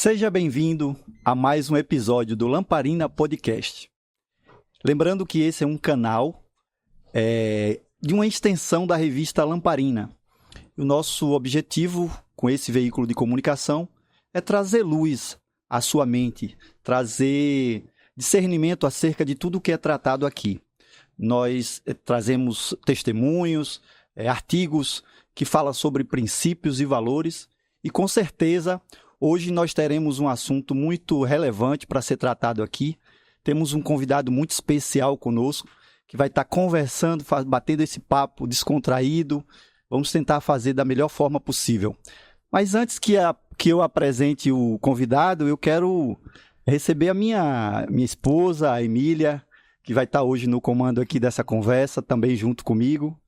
Seja bem-vindo a mais um episódio do Lamparina Podcast. Lembrando que esse é um canal de uma extensão da revista Lamparina. O nosso objetivo com esse veículo de comunicação é trazer luz à sua mente, trazer discernimento acerca de tudo o que é tratado aqui. Nós trazemos testemunhos, artigos que falam sobre princípios e valores e, com certeza, hoje nós teremos um assunto muito relevante para ser tratado aqui. Temos um convidado muito especial conosco, que vai estar conversando, batendo esse papo descontraído. Vamos tentar fazer da melhor forma possível. Mas antes que eu apresente o convidado, eu quero receber a minha esposa, a Emília, que vai estar hoje no comando aqui dessa conversa, também junto comigo.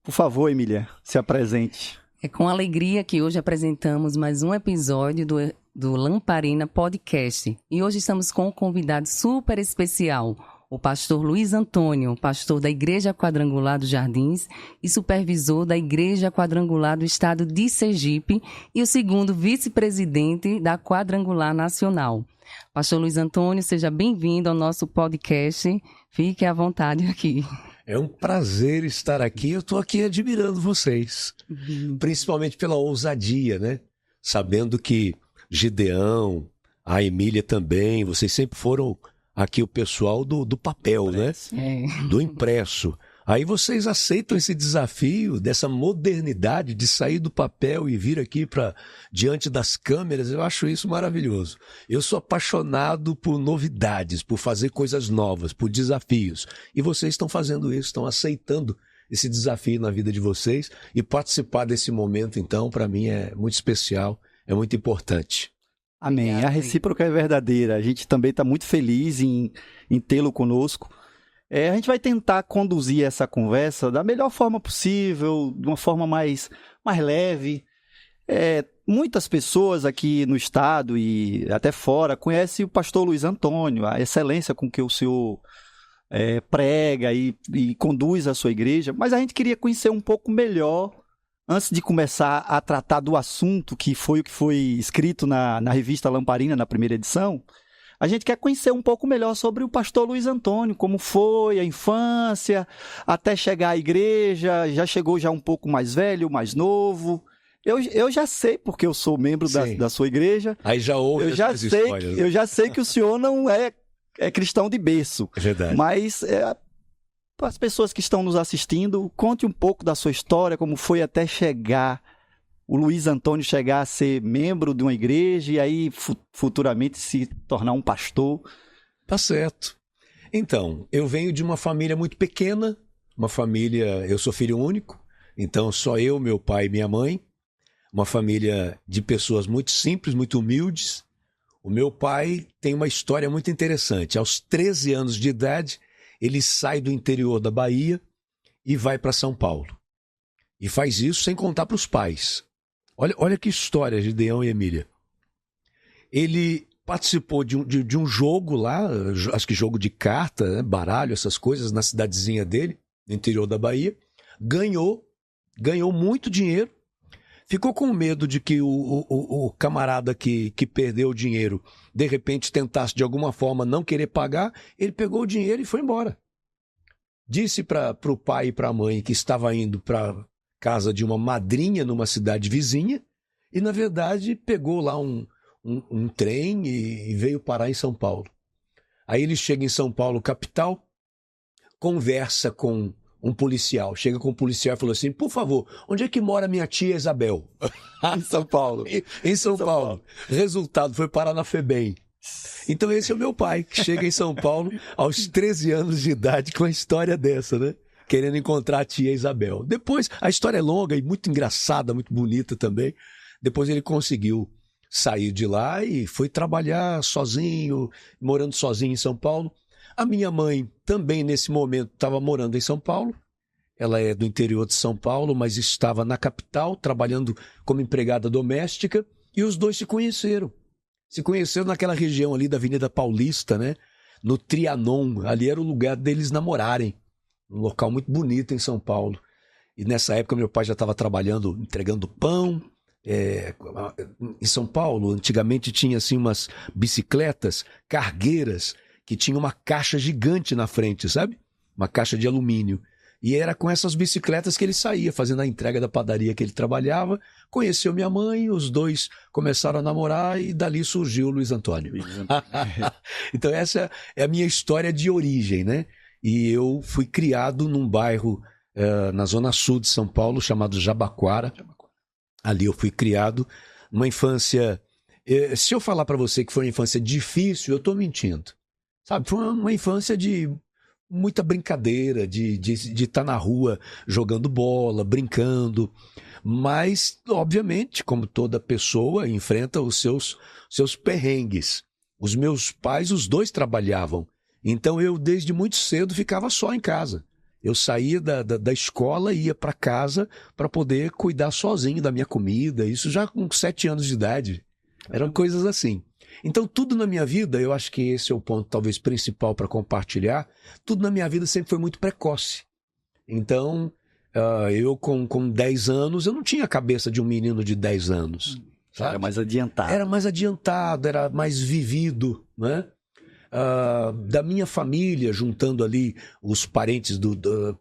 Por favor, Emília, se apresente. É com alegria que hoje apresentamos mais um episódio do Lamparina Podcast. E hoje estamos com um convidado super especial, o pastor Luiz Antônio, pastor da Igreja Quadrangular dos Jardins e supervisor da Igreja Quadrangular do Estado de Sergipe e o segundo vice-presidente da Quadrangular Nacional. Pastor Luiz Antônio, seja bem-vindo ao nosso podcast. Fique à vontade aqui. É um prazer estar aqui. Eu estou aqui admirando vocês, principalmente pela ousadia, né? Sabendo que Gideão, a Emília também, vocês sempre foram aqui o pessoal do papel, né? Do impresso. Aí vocês aceitam esse desafio dessa modernidade de sair do papel e vir aqui para diante das câmeras. Eu acho isso maravilhoso. Eu sou apaixonado por novidades, por fazer coisas novas, por desafios. E vocês estão fazendo isso, estão aceitando esse desafio na vida de vocês. E participar desse momento, então, para mim é muito especial, é muito importante. Amém. A recíproca é verdadeira. A gente também está muito feliz em tê-lo conosco. A gente vai tentar conduzir essa conversa da melhor forma possível, de uma forma mais leve. Muitas pessoas aqui no estado e até fora conhecem o pastor Luiz Antônio, a excelência com que o senhor prega e conduz a sua igreja, mas a gente queria conhecer um pouco melhor antes de começar a tratar do assunto que foi escrito na revista Lamparina, na primeira edição. A gente quer conhecer um pouco melhor sobre o pastor Luiz Antônio, como foi a infância, até chegar à igreja, já chegou já um pouco mais velho, mais novo. Eu já sei, porque eu sou membro da sua igreja. Aí já ouve as histórias. Eu já sei que o senhor não é cristão de berço. É verdade. Mas para as pessoas que estão nos assistindo, conte um pouco da sua história, como foi até chegar o Luiz Antônio chegar a ser membro de uma igreja e aí futuramente se tornar um pastor. Tá certo. Então, eu venho de uma família muito pequena, eu sou filho único, então só eu, meu pai e minha mãe, uma família de pessoas muito simples, muito humildes. O meu pai tem uma história muito interessante. Aos 13 anos de idade, ele sai do interior da Bahia e vai para São Paulo. E faz isso sem contar para os pais. Olha que história, Gideão e Emília. Ele participou de um jogo lá, acho que jogo de carta, né, baralho, essas coisas, na cidadezinha dele, no interior da Bahia. Ganhou muito dinheiro. Ficou com medo de que o camarada que perdeu o dinheiro, de repente tentasse de alguma forma não querer pagar. Ele pegou o dinheiro e foi embora. Disse para o pai e para a mãe que estava indo para casa de uma madrinha numa cidade vizinha, e na verdade pegou lá um trem e veio parar em São Paulo. Aí ele chega em São Paulo, capital, conversa com um policial, chega com o policial e falou assim: por favor, onde é que mora minha tia Isabel? Em São Paulo. Em São Paulo. Resultado, foi parar na FEBEM. Então esse é o meu pai, que chega em São Paulo aos 13 anos de idade com uma história dessa, né? Querendo encontrar a tia Isabel. Depois, a história é longa e muito engraçada, muito bonita também. Depois ele conseguiu sair de lá e foi trabalhar sozinho, morando sozinho em São Paulo. A minha mãe também, nesse momento, estava morando em São Paulo. Ela é do interior de São Paulo, mas estava na capital, trabalhando como empregada doméstica. E os dois se conheceram. Se conheceram naquela região ali da Avenida Paulista, né? No Trianon. Ali era o lugar deles namorarem. Um local muito bonito em São Paulo. E nessa época meu pai já estava trabalhando, entregando pão em São Paulo, antigamente tinha assim umas bicicletas cargueiras que tinha uma caixa gigante na frente, sabe? Uma caixa de alumínio. E era com essas bicicletas que ele saía, fazendo a entrega da padaria que ele trabalhava. Conheceu minha mãe, os dois começaram a namorar e dali surgiu o Luiz Antônio. Então essa é a minha história de origem, né? E eu fui criado num bairro na zona sul de São Paulo, chamado Jabaquara. Ali eu fui criado, uma infância... Se eu falar para você que foi uma infância difícil, eu estou mentindo. Sabe, foi uma infância de muita brincadeira, de estar na rua jogando bola, brincando. Mas, obviamente, como toda pessoa, enfrenta os seus perrengues. Os meus pais, os dois trabalhavam. Então eu, desde muito cedo, ficava só em casa. Eu saía da escola e ia para casa para poder cuidar sozinho da minha comida. Isso já com 7 anos de idade. Eram coisas assim. Então, tudo na minha vida, eu acho que esse é o ponto talvez principal para compartilhar, tudo na minha vida sempre foi muito precoce. Então, eu com 10 anos, eu não tinha a cabeça de um menino de 10 anos. Sabe? Era mais adiantado. Era mais adiantado, era mais vivido, né? Da minha família, juntando ali os parentes,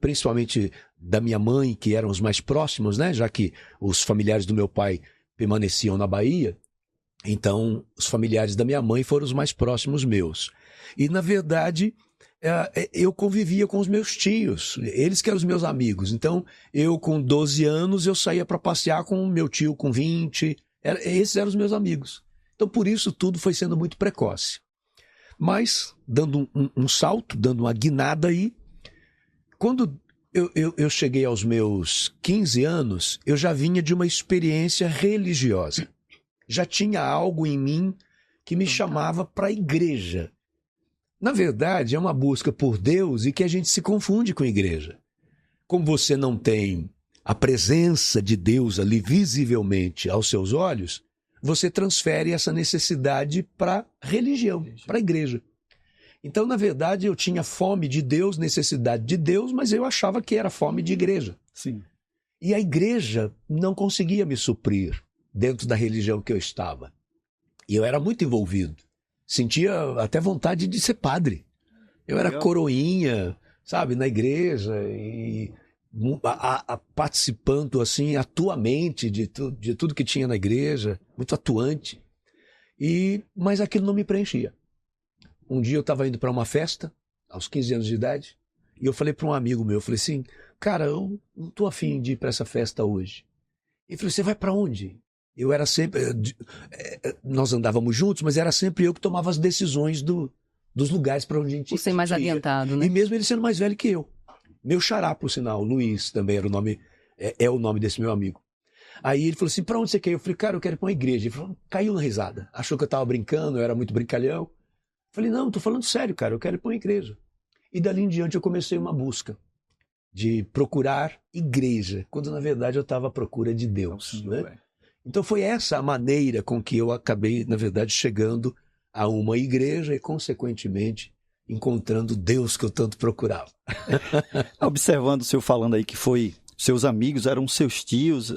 principalmente da minha mãe, que eram os mais próximos, né? Já que os familiares do meu pai permaneciam na Bahia. Então, os familiares da minha mãe foram os mais próximos meus. E, na verdade, eu convivia com os meus tios, eles que eram os meus amigos. Então, eu com 12 anos, eu saía para passear com o meu tio com 20. Esses eram os meus amigos. Então, por isso, tudo foi sendo muito precoce. Mas, dando um salto, dando uma guinada aí, quando eu cheguei aos meus 15 anos, eu já vinha de uma experiência religiosa. Já tinha algo em mim que me chamava para a igreja. Na verdade, é uma busca por Deus e que a gente se confunde com a igreja. Como você não tem a presença de Deus ali visivelmente aos seus olhos, você transfere essa necessidade para a religião, para a igreja. Então, na verdade, eu tinha fome de Deus, necessidade de Deus, mas eu achava que era fome de igreja. Sim. E a igreja não conseguia me suprir dentro da religião que eu estava. E eu era muito envolvido. Sentia até vontade de ser padre. Eu era coroinha, sabe, na igreja, e participando assim, atuamente de tudo que tinha na igreja, muito atuante. Mas aquilo não me preenchia. Um dia eu estava indo para uma festa, aos 15 anos de idade, e eu falei para um amigo meu, eu falei assim, cara, eu não estou afim de ir para essa festa hoje. Ele falou, você vai para onde? Eu era sempre... Nós andávamos juntos, mas era sempre eu que tomava as decisões dos lugares para onde a gente ia. Você mais adiantado, né? E mesmo ele sendo mais velho que eu. Meu xará, por sinal, Luiz, também era o nome, é o nome desse meu amigo. Aí ele falou assim, para onde você quer ir? Eu falei, cara, eu quero ir para uma igreja. Ele falou, caiu na risada. Achou que eu estava brincando, eu era muito brincalhão. Eu falei, não, estou falando sério, cara, eu quero ir para uma igreja. E dali em diante eu comecei uma busca de procurar igreja, quando na verdade eu estava à procura de Deus, né? Então foi essa a maneira com que eu acabei, na verdade, chegando a uma igreja e, consequentemente, encontrando Deus que eu tanto procurava. Observando o senhor falando aí que foi seus amigos, eram seus tios,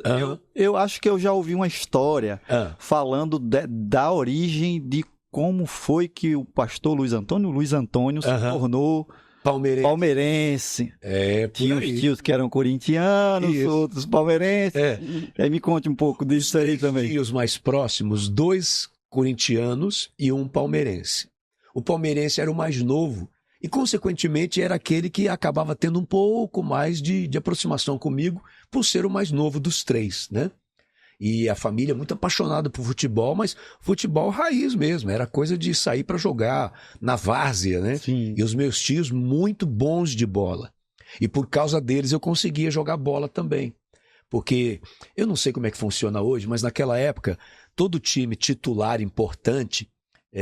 eu acho que eu já ouvi uma história falando da origem de como foi que o pastor Luiz Antônio se tornou palmeirense. Tinha uns tios que eram corintianos, outros palmeirenses. Aí me conte um pouco disso aí também. E os mais próximos, 2 corintianos e 1 palmeirense. O palmeirense era o mais novo e, consequentemente, era aquele que acabava tendo um pouco mais de aproximação comigo por ser o mais novo dos 3, né? E a família muito apaixonada por futebol, mas futebol raiz mesmo, era coisa de sair para jogar na várzea, né? Sim. E os meus tios muito bons de bola. E por causa deles eu conseguia jogar bola também. Porque eu não sei como é que funciona hoje, mas naquela época, todo time titular importante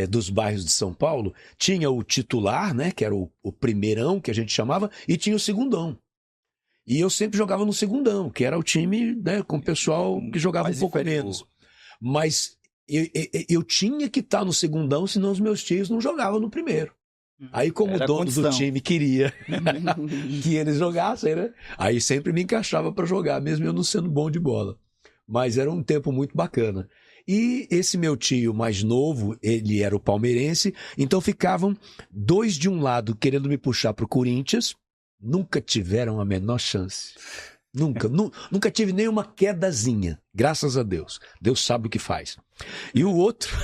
dos bairros de São Paulo tinha o titular, né? Que era o primeirão, que a gente chamava, e tinha o segundão. E eu sempre jogava no segundão, que era o time, né, com o pessoal que jogava mais um pouco menos. Mas eu tinha que estar no segundão, senão os meus tios não jogavam no primeiro. Aí, como o dono do time queria que eles jogassem, né? Aí sempre me encaixava para jogar, mesmo eu não sendo bom de bola. Mas era um tempo muito bacana. E esse meu tio mais novo, ele era o palmeirense, então ficavam dois de um lado querendo me puxar para o Corinthians, nunca tiveram a menor chance. Nunca tive nenhuma quedazinha, graças a Deus. Deus sabe o que faz. E o outro,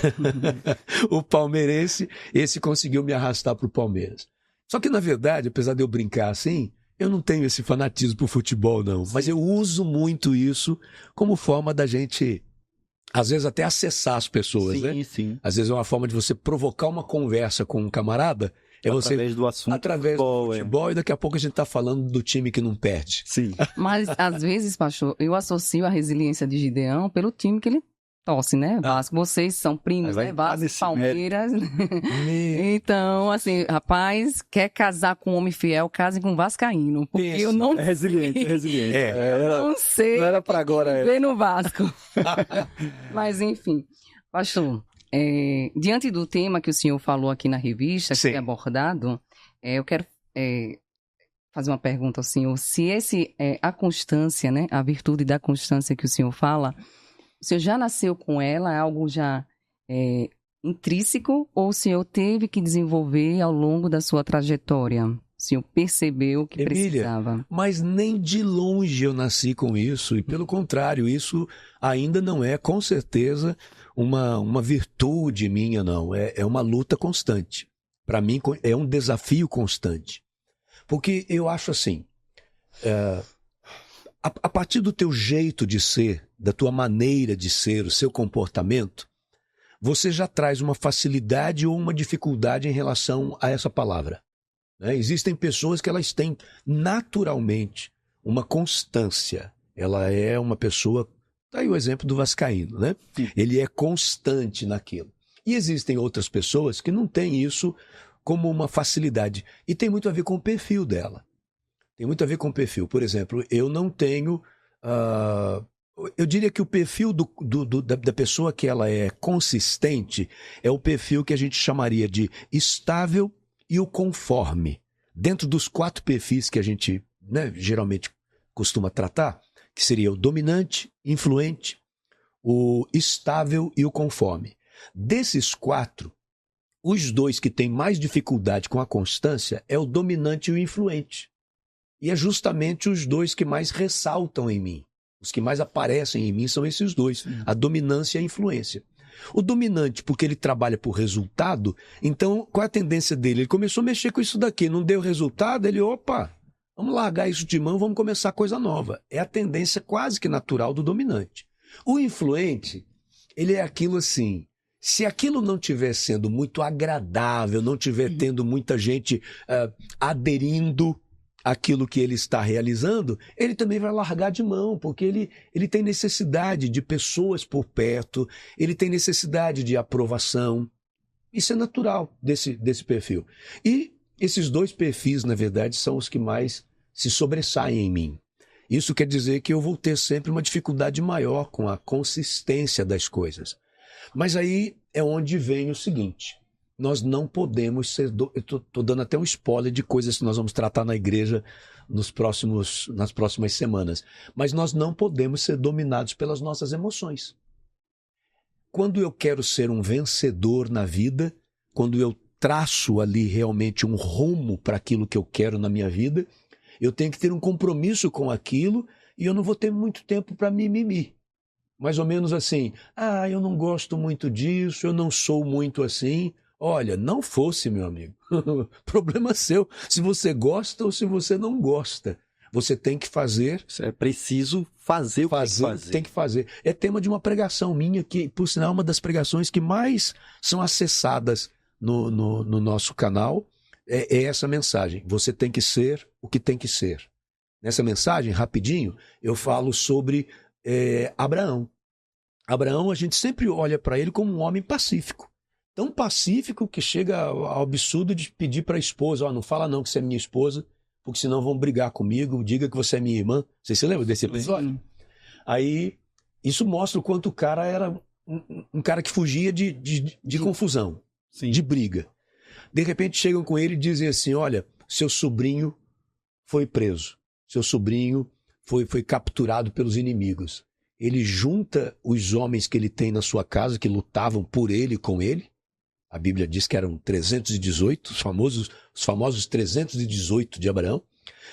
o palmeirense, esse conseguiu me arrastar para o Palmeiras. Só que, na verdade, apesar de eu brincar assim, eu não tenho esse fanatismo por futebol, não. Sim. Mas eu uso muito isso como forma da gente, às vezes, até acessar as pessoas, né? Sim. Às vezes é uma forma de você provocar uma conversa com um camarada. Através do assunto. Através do futebol, e daqui a pouco a gente está falando do time que não perde. Sim. Mas, às vezes, pastor, eu associo a resiliência de Gideão pelo time que ele torce, né? Vasco, vocês são primos, né? Vasco, Palmeiras. Então, assim, rapaz, quer casar com um homem fiel, case com um vascaíno. Porque eu não É resiliente. Não sei. Não era pra agora. Ver no Vasco. Mas, enfim, pastor, diante do tema que o senhor falou aqui na revista, que foi abordado, eu quero fazer uma pergunta ao senhor. Se a constância, né? A virtude da constância que o senhor fala, o senhor já nasceu com ela? É algo já intrínseco? Ou o senhor teve que desenvolver ao longo da sua trajetória? O senhor percebeu que precisava? Mas nem de longe eu nasci com isso. E pelo contrário, isso ainda não é, com certeza, uma virtude minha, não. É uma luta constante. Para mim, é um desafio constante. Porque eu acho assim... A partir do teu jeito de ser, da tua maneira de ser, o seu comportamento, você já traz uma facilidade ou uma dificuldade em relação a essa palavra. Né? Existem pessoas que elas têm naturalmente uma constância. Ela é uma pessoa... Está aí o exemplo do vascaíno, né? Ele é constante naquilo. E existem outras pessoas que não têm isso como uma facilidade. E tem muito a ver com o perfil dela. Tem muito a ver com o perfil. Por exemplo, eu não tenho... eu diria que o perfil da pessoa que ela é consistente é o perfil que a gente chamaria de estável e o conforme. Dentro dos 4 perfis que a gente, né, geralmente costuma tratar, que seria o dominante, influente, o estável e o conforme. Desses 4, os 2 que têm mais dificuldade com a constância é o dominante e o influente. E é justamente os 2 que mais ressaltam em mim. Os que mais aparecem em mim são esses 2, a dominância e a influência. O dominante, porque ele trabalha por resultado, então qual é a tendência dele? Ele começou a mexer com isso daqui, não deu resultado, ele, vamos largar isso de mão, vamos começar coisa nova. É a tendência quase que natural do dominante. O influente, ele é aquilo assim, se aquilo não estiver sendo muito agradável, não estiver tendo muita gente aderindo aquilo que ele está realizando, ele também vai largar de mão, porque ele tem necessidade de pessoas por perto, ele tem necessidade de aprovação. Isso é natural desse perfil. E esses 2 perfis, na verdade, são os que mais se sobressaem em mim. Isso quer dizer que eu vou ter sempre uma dificuldade maior com a consistência das coisas. Mas aí é onde vem o seguinte... Nós não podemos ser... Eu estou dando até um spoiler de coisas que nós vamos tratar na igreja nas próximas semanas. Mas nós não podemos ser dominados pelas nossas emoções. Quando eu quero ser um vencedor na vida, quando eu traço ali realmente um rumo para aquilo que eu quero na minha vida, eu tenho que ter um compromisso com aquilo e eu não vou ter muito tempo para mimimi. Mais ou menos assim, eu não gosto muito disso, eu não sou muito assim... Olha, não fosse, meu amigo. Problema seu. Se você gosta ou se você não gosta. Você tem que fazer. É preciso fazer o que tem que fazer. É tema de uma pregação minha, que, por sinal, é uma das pregações que mais são acessadas no nosso canal. É essa mensagem. Você tem que ser o que tem que ser. Nessa mensagem, rapidinho, eu falo sobre Abraão. Abraão, a gente sempre olha para ele como um homem pacífico. Tão pacífico que chega ao absurdo de pedir para a esposa, não fala não que você é minha esposa, porque senão vão brigar comigo, diga que você é minha irmã. Você se lembra desse episódio? Aí, isso mostra o quanto o cara era um cara que fugia de confusão, de briga. De repente chegam com ele e dizem assim, olha, seu sobrinho foi preso, seu sobrinho foi capturado pelos inimigos. ele junta os homens que ele tem na sua casa, que lutavam por ele e com ele. A Bíblia diz que eram 318, os famosos 318 de Abraão.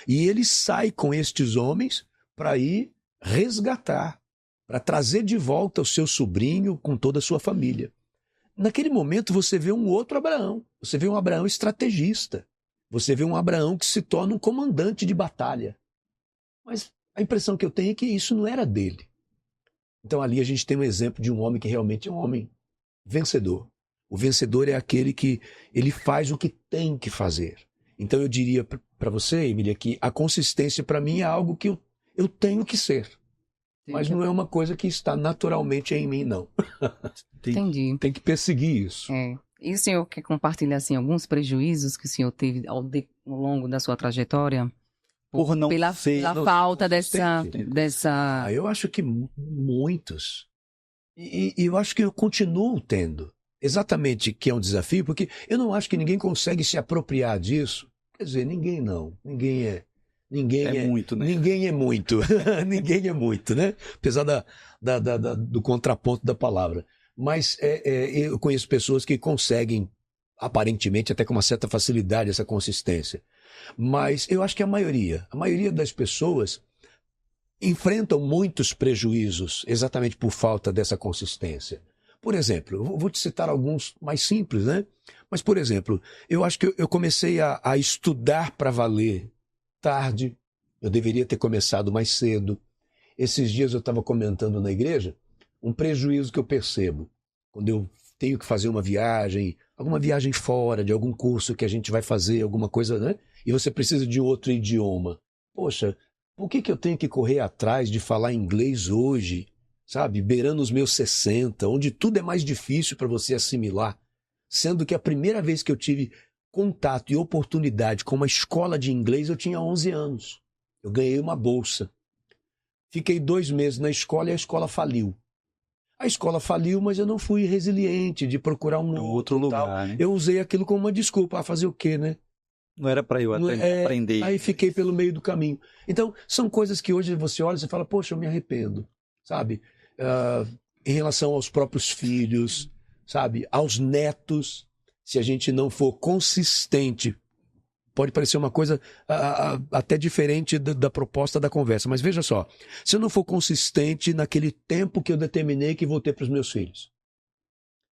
E ele sai com estes homens para ir resgatar, para trazer de volta o seu sobrinho com toda a sua família. Naquele momento você vê um outro Abraão, você vê um Abraão estrategista, você vê um Abraão que se torna um comandante de batalha. Mas a impressão que eu tenho é que isso não era dele. Então ali a gente tem um exemplo de um homem que realmente é um homem vencedor. O vencedor é aquele que ele faz o que tem que fazer. Então eu diria para você, Emília, que a consistência para mim é algo que eu tenho que ser. Mas não é uma coisa que está naturalmente em mim, não. Entendi. Tem que perseguir isso. E o senhor quer compartilhar assim, alguns prejuízos que o senhor teve ao longo da sua trajetória? Por não pela falta dessa... Eu acho que muitos. E eu acho que eu continuo tendo. Exatamente que é um desafio, porque eu não acho que ninguém consegue se apropriar disso. Quer dizer, ninguém não. Ninguém é muito, né? Ninguém é muito. Ninguém é muito, né? Apesar do contraponto da palavra. Mas eu conheço pessoas que conseguem, aparentemente, até com uma certa facilidade, essa consistência. Mas eu acho que a maioria das pessoas enfrentam muitos prejuízos exatamente por falta dessa consistência. Por exemplo, eu vou te citar alguns mais simples, né? Mas, por exemplo, eu acho que eu comecei a estudar para valer tarde. Eu deveria ter começado mais cedo. Esses dias eu estava comentando na igreja um prejuízo que eu percebo quando eu tenho que fazer uma viagem, alguma viagem fora de algum curso que a gente vai fazer, alguma coisa, né? E você precisa de outro idioma. Poxa, por que eu tenho que correr atrás de falar inglês hoje, sabe? Beirando os meus 60, onde tudo é mais difícil para você assimilar. Sendo que a primeira vez que eu tive contato e oportunidade com uma escola de inglês, eu tinha 11 anos. Eu ganhei uma bolsa. Fiquei 2 meses na escola e a escola faliu. A escola faliu, mas eu não fui resiliente de procurar um outro lugar, né? Eu usei aquilo como uma desculpa. Fazer o quê, né? Não era para eu aprender. Aí fiquei pelo meio do caminho. Então, são coisas que hoje você olha e fala, poxa, eu me arrependo, sabe? Em relação aos próprios filhos, sabe? Aos netos, se a gente não for consistente, pode parecer uma coisa até diferente da proposta da conversa, mas veja só, se eu não for consistente naquele tempo que eu determinei que vou ter para os meus filhos,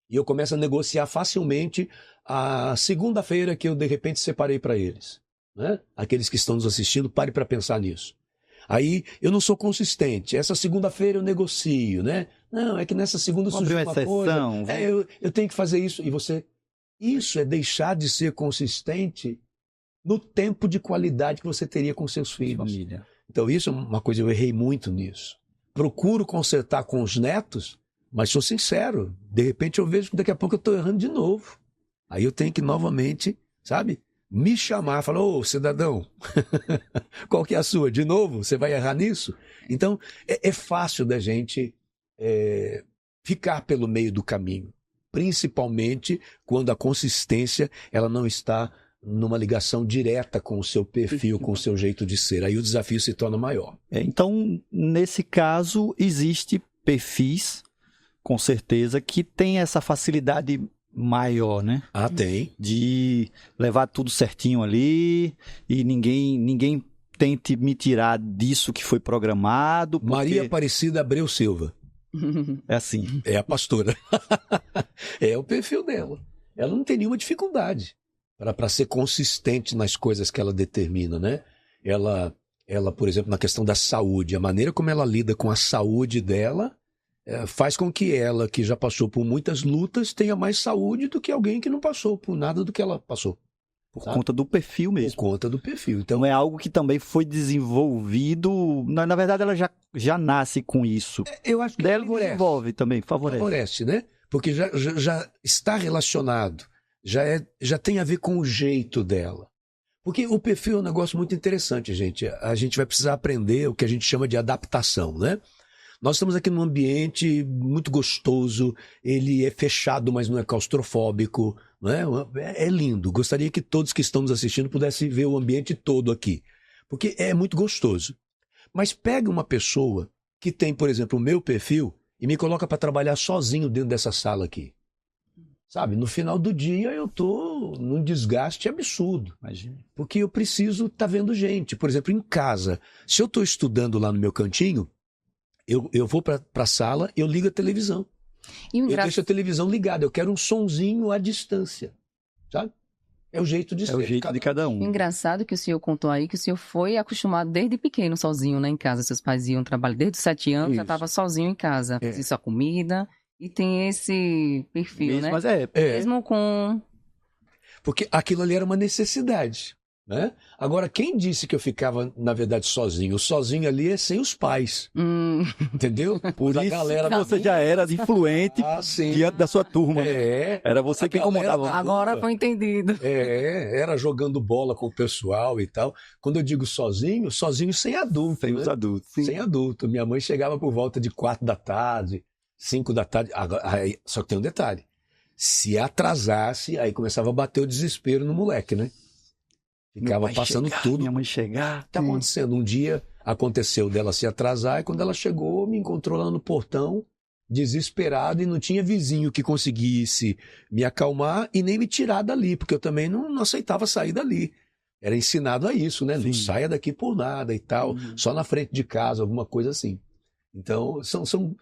e eu começo a negociar facilmente a segunda-feira que eu de repente separei para eles, né? Aqueles que estão nos assistindo, pare para pensar nisso. Aí eu não sou consistente. Essa segunda-feira eu negocio, né? Não, é que nessa segunda surgiu uma coisa. Eu tenho que fazer isso. E você... Isso é deixar de ser consistente no tempo de qualidade que você teria com seus filhos. Família. Então isso é uma coisa, eu errei muito nisso. Procuro consertar com os netos, mas sou sincero. De repente eu vejo que daqui a pouco eu estou errando de novo. Aí eu tenho que novamente, sabe? Me chamar, falar, ô cidadão, qual que é a sua? De novo, você vai errar nisso? Então, é fácil da gente ficar pelo meio do caminho, principalmente quando a consistência ela não está numa ligação direta com o seu perfil, com o seu jeito de ser. Aí o desafio se torna maior. Então, nesse caso, existe perfis, com certeza, que tem essa facilidade maior, né? Tem. De levar tudo certinho ali e ninguém tente me tirar disso que foi programado. Porque... Maria Aparecida Abreu Silva. É assim. É a pastora. É o perfil dela. Ela não tem nenhuma dificuldade para ser consistente nas coisas que ela determina, né? Ela, por exemplo, na questão da saúde, a maneira como ela lida com a saúde dela faz com que ela, que já passou por muitas lutas, tenha mais saúde do que alguém que não passou por nada do que ela passou. Por conta do perfil mesmo. Por conta do perfil. Então é algo que também foi desenvolvido. Na verdade, ela já nasce com isso. Eu acho que ela desenvolve também, favorece. Favorece, né? Porque já está relacionado. Já tem a ver com o jeito dela. Porque o perfil é um negócio muito interessante, gente. A gente vai precisar aprender o que a gente chama de adaptação, né? Nós estamos aqui num ambiente muito gostoso, ele é fechado, mas não é claustrofóbico, não é? É lindo. Gostaria que todos que estão nos assistindo pudessem ver o ambiente todo aqui, porque é muito gostoso. Mas pega uma pessoa que tem, por exemplo, o meu perfil e me coloca para trabalhar sozinho dentro dessa sala aqui. Sabe, no final do dia eu tô num desgaste absurdo. Imagina. Porque eu preciso estar vendo gente. Por exemplo, em casa, se eu estou estudando lá no meu cantinho, eu vou para a sala, eu ligo a televisão. E o Eu deixo a televisão ligada, eu quero um sonzinho à distância, sabe? É o jeito de ser. É o jeito de cada um. Engraçado que o senhor contou aí que o senhor foi acostumado desde pequeno sozinho, né, em casa. Seus pais iam trabalhar desde os 7 anos, já Isso. estava sozinho em casa, fazia sua comida e tem esse perfil, Mesmo, né? mas Mesmo com... Porque aquilo ali era uma necessidade, né? Agora, quem disse que eu ficava, na verdade, sozinho? O sozinho ali é sem os pais, entendeu? por A isso galera você já era influente sim. diante da sua turma. Era Você que a galera incomodava. da Agora rua. foi entendido. Era jogando bola com o pessoal e tal. Quando eu digo sozinho, sozinho sem adulto, Sem né? os adultos. Sem adulto. Minha mãe chegava por volta de 4 da tarde, 5 da tarde. Só que tem um detalhe. Se atrasasse, aí começava a bater o desespero no moleque, né? Ficava passando tudo. Minha mãe chegar. O que está acontecendo? Um dia aconteceu dela se atrasar e quando ela chegou, me encontrou lá no portão, desesperado, e não tinha vizinho que conseguisse me acalmar e nem me tirar dali, porque eu também não aceitava sair dali. Era ensinado a isso, né? Não saia daqui por nada e tal, só na frente de casa, alguma coisa assim. Então, são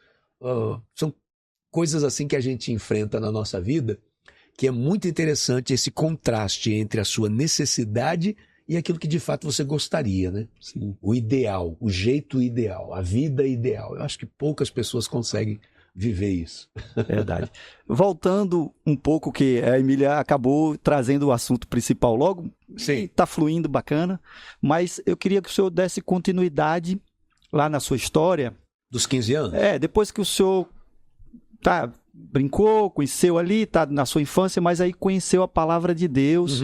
coisas assim que a gente enfrenta na nossa vida, que é muito interessante esse contraste entre a sua necessidade e aquilo que de fato você gostaria, né? Sim. O ideal, o jeito ideal, a vida ideal. Eu acho que poucas pessoas conseguem viver isso. Verdade. Voltando um pouco, que a Emília acabou trazendo o assunto principal logo. Sim. Está fluindo, bacana. Mas eu queria que o senhor desse continuidade lá na sua história. Dos 15 anos? Depois que o senhor brincou, conheceu ali, tá na sua infância, mas aí conheceu a palavra de Deus,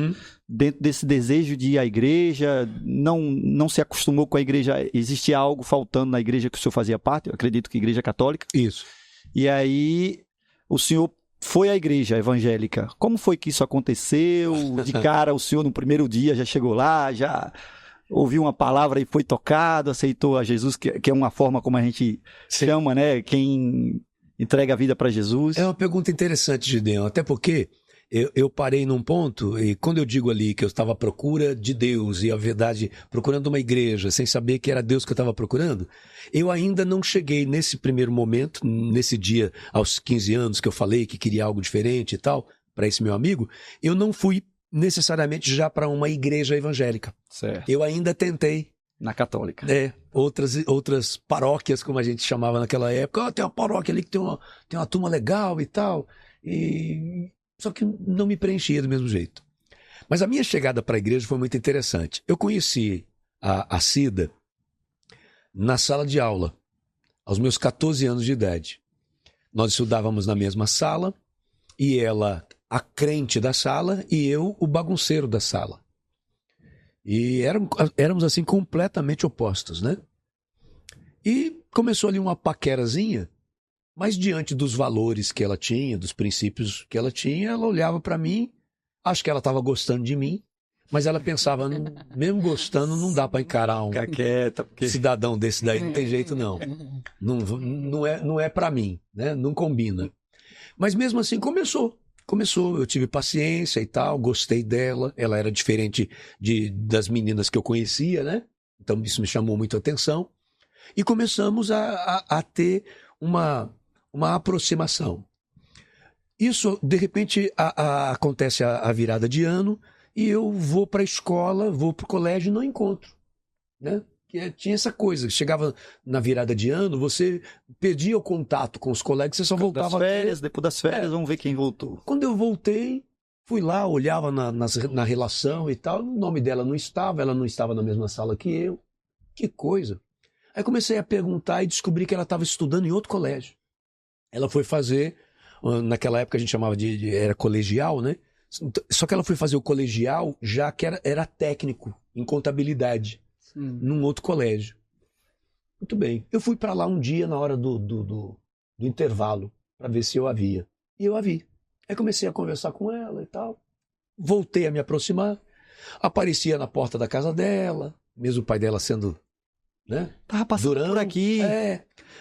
dentro desse desejo de ir à igreja, não se acostumou com a igreja, existia algo faltando na igreja que o senhor fazia parte, eu acredito que igreja católica. Isso. E aí o senhor foi à igreja evangélica. Como foi que isso aconteceu? De cara, o senhor no primeiro dia já chegou lá, já ouviu uma palavra e foi tocado, aceitou a Jesus, que é uma forma como a gente chama, né? Quem entrega a vida para Jesus. É uma pergunta interessante, Gideon, até porque eu parei num ponto, e quando eu digo ali que eu estava à procura de Deus, e a verdade, procurando uma igreja, sem saber que era Deus que eu estava procurando, eu ainda não cheguei nesse primeiro momento, nesse dia, aos 15 anos que eu falei que queria algo diferente e tal, para esse meu amigo, eu não fui necessariamente já para uma igreja evangélica. Certo. Eu ainda tentei. Na católica. Outras paróquias, como a gente chamava naquela época. Tem uma paróquia ali que tem uma turma legal e tal. Só que não me preenchia do mesmo jeito. Mas a minha chegada para a igreja foi muito interessante. Eu conheci a Cida na sala de aula, aos meus 14 anos de idade. Nós estudávamos na mesma sala, e ela, a crente da sala, e eu, o bagunceiro da sala. E éramos assim completamente opostos, né? E começou ali uma paquerazinha, mas diante dos valores que ela tinha, dos princípios que ela tinha, ela olhava para mim, acho que ela estava gostando de mim, mas ela pensava, mesmo gostando, não dá para encarar um cidadão desse daí, não tem jeito não. Não é para mim, né? Não combina. Mas mesmo assim começou, eu tive paciência e tal, gostei dela, ela era diferente das meninas que eu conhecia, né? Então isso me chamou muito a atenção. E começamos a ter uma aproximação. Isso, de repente, acontece a virada de ano, e eu vou para a escola, vou para o colégio e não encontro, né? Tinha essa coisa, chegava na virada de ano, você perdia o contato com os colegas, você só voltava... Depois das férias, vamos ver quem voltou. Quando eu voltei, fui lá, olhava na relação e tal, o nome dela não estava, ela não estava na mesma sala que eu. Que coisa. Aí comecei a perguntar e descobri que ela estava estudando em outro colégio. Ela foi fazer, naquela época a gente chamava era colegial, né? Só que ela foi fazer o colegial já que era técnico em contabilidade. Num outro colégio. Muito bem. Eu fui para lá um dia na hora do intervalo para ver se eu a via. E eu a vi. Aí comecei a conversar com ela e tal. Voltei a me aproximar. Aparecia na porta da casa dela, mesmo o pai dela sendo né? Tava passando por aqui.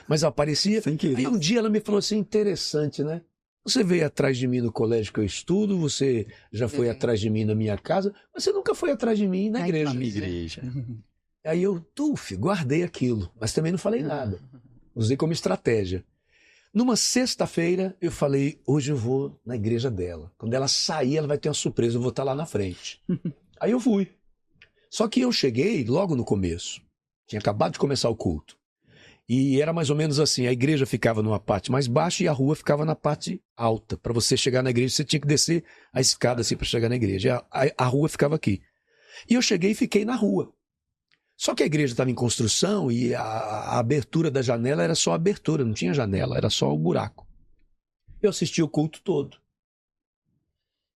Mas aparecia. Sem querer. Aí um dia ela me falou assim, interessante, né? Você veio atrás de mim no colégio que eu estudo, você já foi atrás de mim na minha casa, mas você nunca foi atrás de mim na igreja. Na minha igreja. Aí eu, guardei aquilo, mas também não falei nada. Usei como estratégia. Numa sexta-feira, eu falei, hoje eu vou na igreja dela. Quando ela sair, ela vai ter uma surpresa, eu vou estar lá na frente. Aí eu fui. Só que eu cheguei logo no começo. Tinha acabado de começar o culto. E era mais ou menos assim, a igreja ficava numa parte mais baixa e a rua ficava na parte alta. Para você chegar na igreja, você tinha que descer a escada assim para chegar na igreja. A rua ficava aqui. E eu cheguei e fiquei na rua. Só que a igreja estava em construção e a abertura da janela era só abertura, não tinha janela, era só o buraco. Eu assisti o culto todo.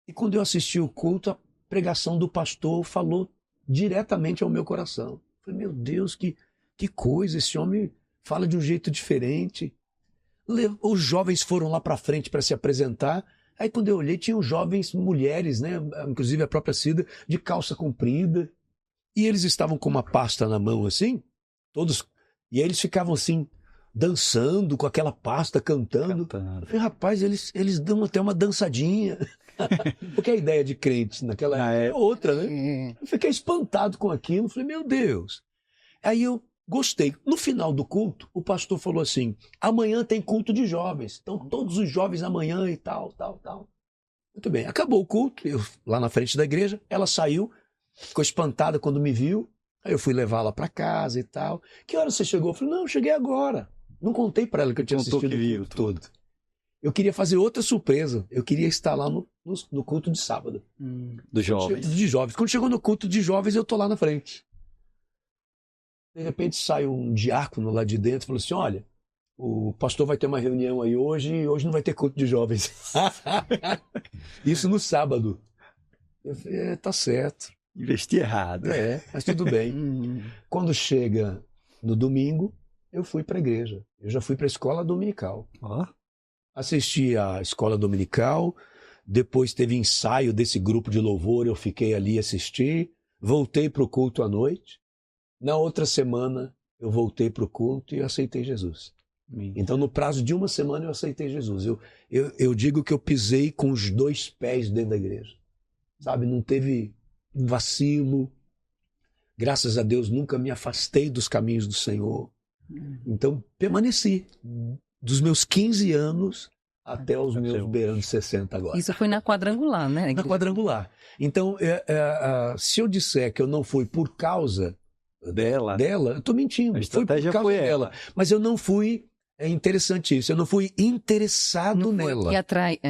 E quando eu assisti o culto, a pregação do pastor falou diretamente ao meu coração. Eu falei, meu Deus, que coisa, esse homem fala de um jeito diferente. Os jovens foram lá para frente para se apresentar. Aí quando eu olhei, tinham jovens mulheres, né? Inclusive a própria Cida, de calça comprida. E eles estavam com uma pasta na mão assim, todos. E aí eles ficavam assim, dançando com aquela pasta, cantando. Eu falei, rapaz, eles dão até uma dançadinha. Porque a ideia de crente naquela época é outra, né? Eu fiquei espantado com aquilo. Falei, meu Deus. Aí eu gostei. No final do culto, o pastor falou assim, amanhã tem culto de jovens. Então todos os jovens amanhã e tal. Muito bem. Acabou o culto, eu lá na frente da igreja, ela saiu, ficou espantada quando me viu. Aí eu fui levá-la para casa e tal. Que hora você chegou? Eu falei, não, eu cheguei agora. Não contei para ela que eu tinha assistido o culto todo. Eu queria fazer outra surpresa. Eu queria estar lá no culto de sábado. Dos jovens. De jovens. Quando chegou no culto de jovens, eu tô lá na frente. De repente sai um diácono lá de dentro e falou assim, olha, o pastor vai ter uma reunião aí hoje e hoje não vai ter culto de jovens. Isso no sábado. Eu falei, tá certo. Investi errado. Mas tudo bem. Quando chega no domingo, eu fui para a igreja. Eu já fui para a escola dominical. Assisti à escola dominical, depois teve ensaio desse grupo de louvor, eu fiquei ali assistir, voltei para o culto à noite. Na outra semana, eu voltei para o culto e aceitei Jesus. Então, no prazo de uma semana, eu aceitei Jesus. Eu digo que eu pisei com os 2 pés dentro da igreja. Sabe, não teve vacilo. Graças a Deus, nunca me afastei dos caminhos do Senhor. Então, permaneci. Dos meus 15 anos até os meus beirando 60 agora. Isso foi na quadrangular, né? Na quadrangular. Então, se eu disser que eu não fui por causa dela, eu estou mentindo. A estratégia foi por causa dela. Mas eu não fui, é interessante isso, eu não fui interessado nela.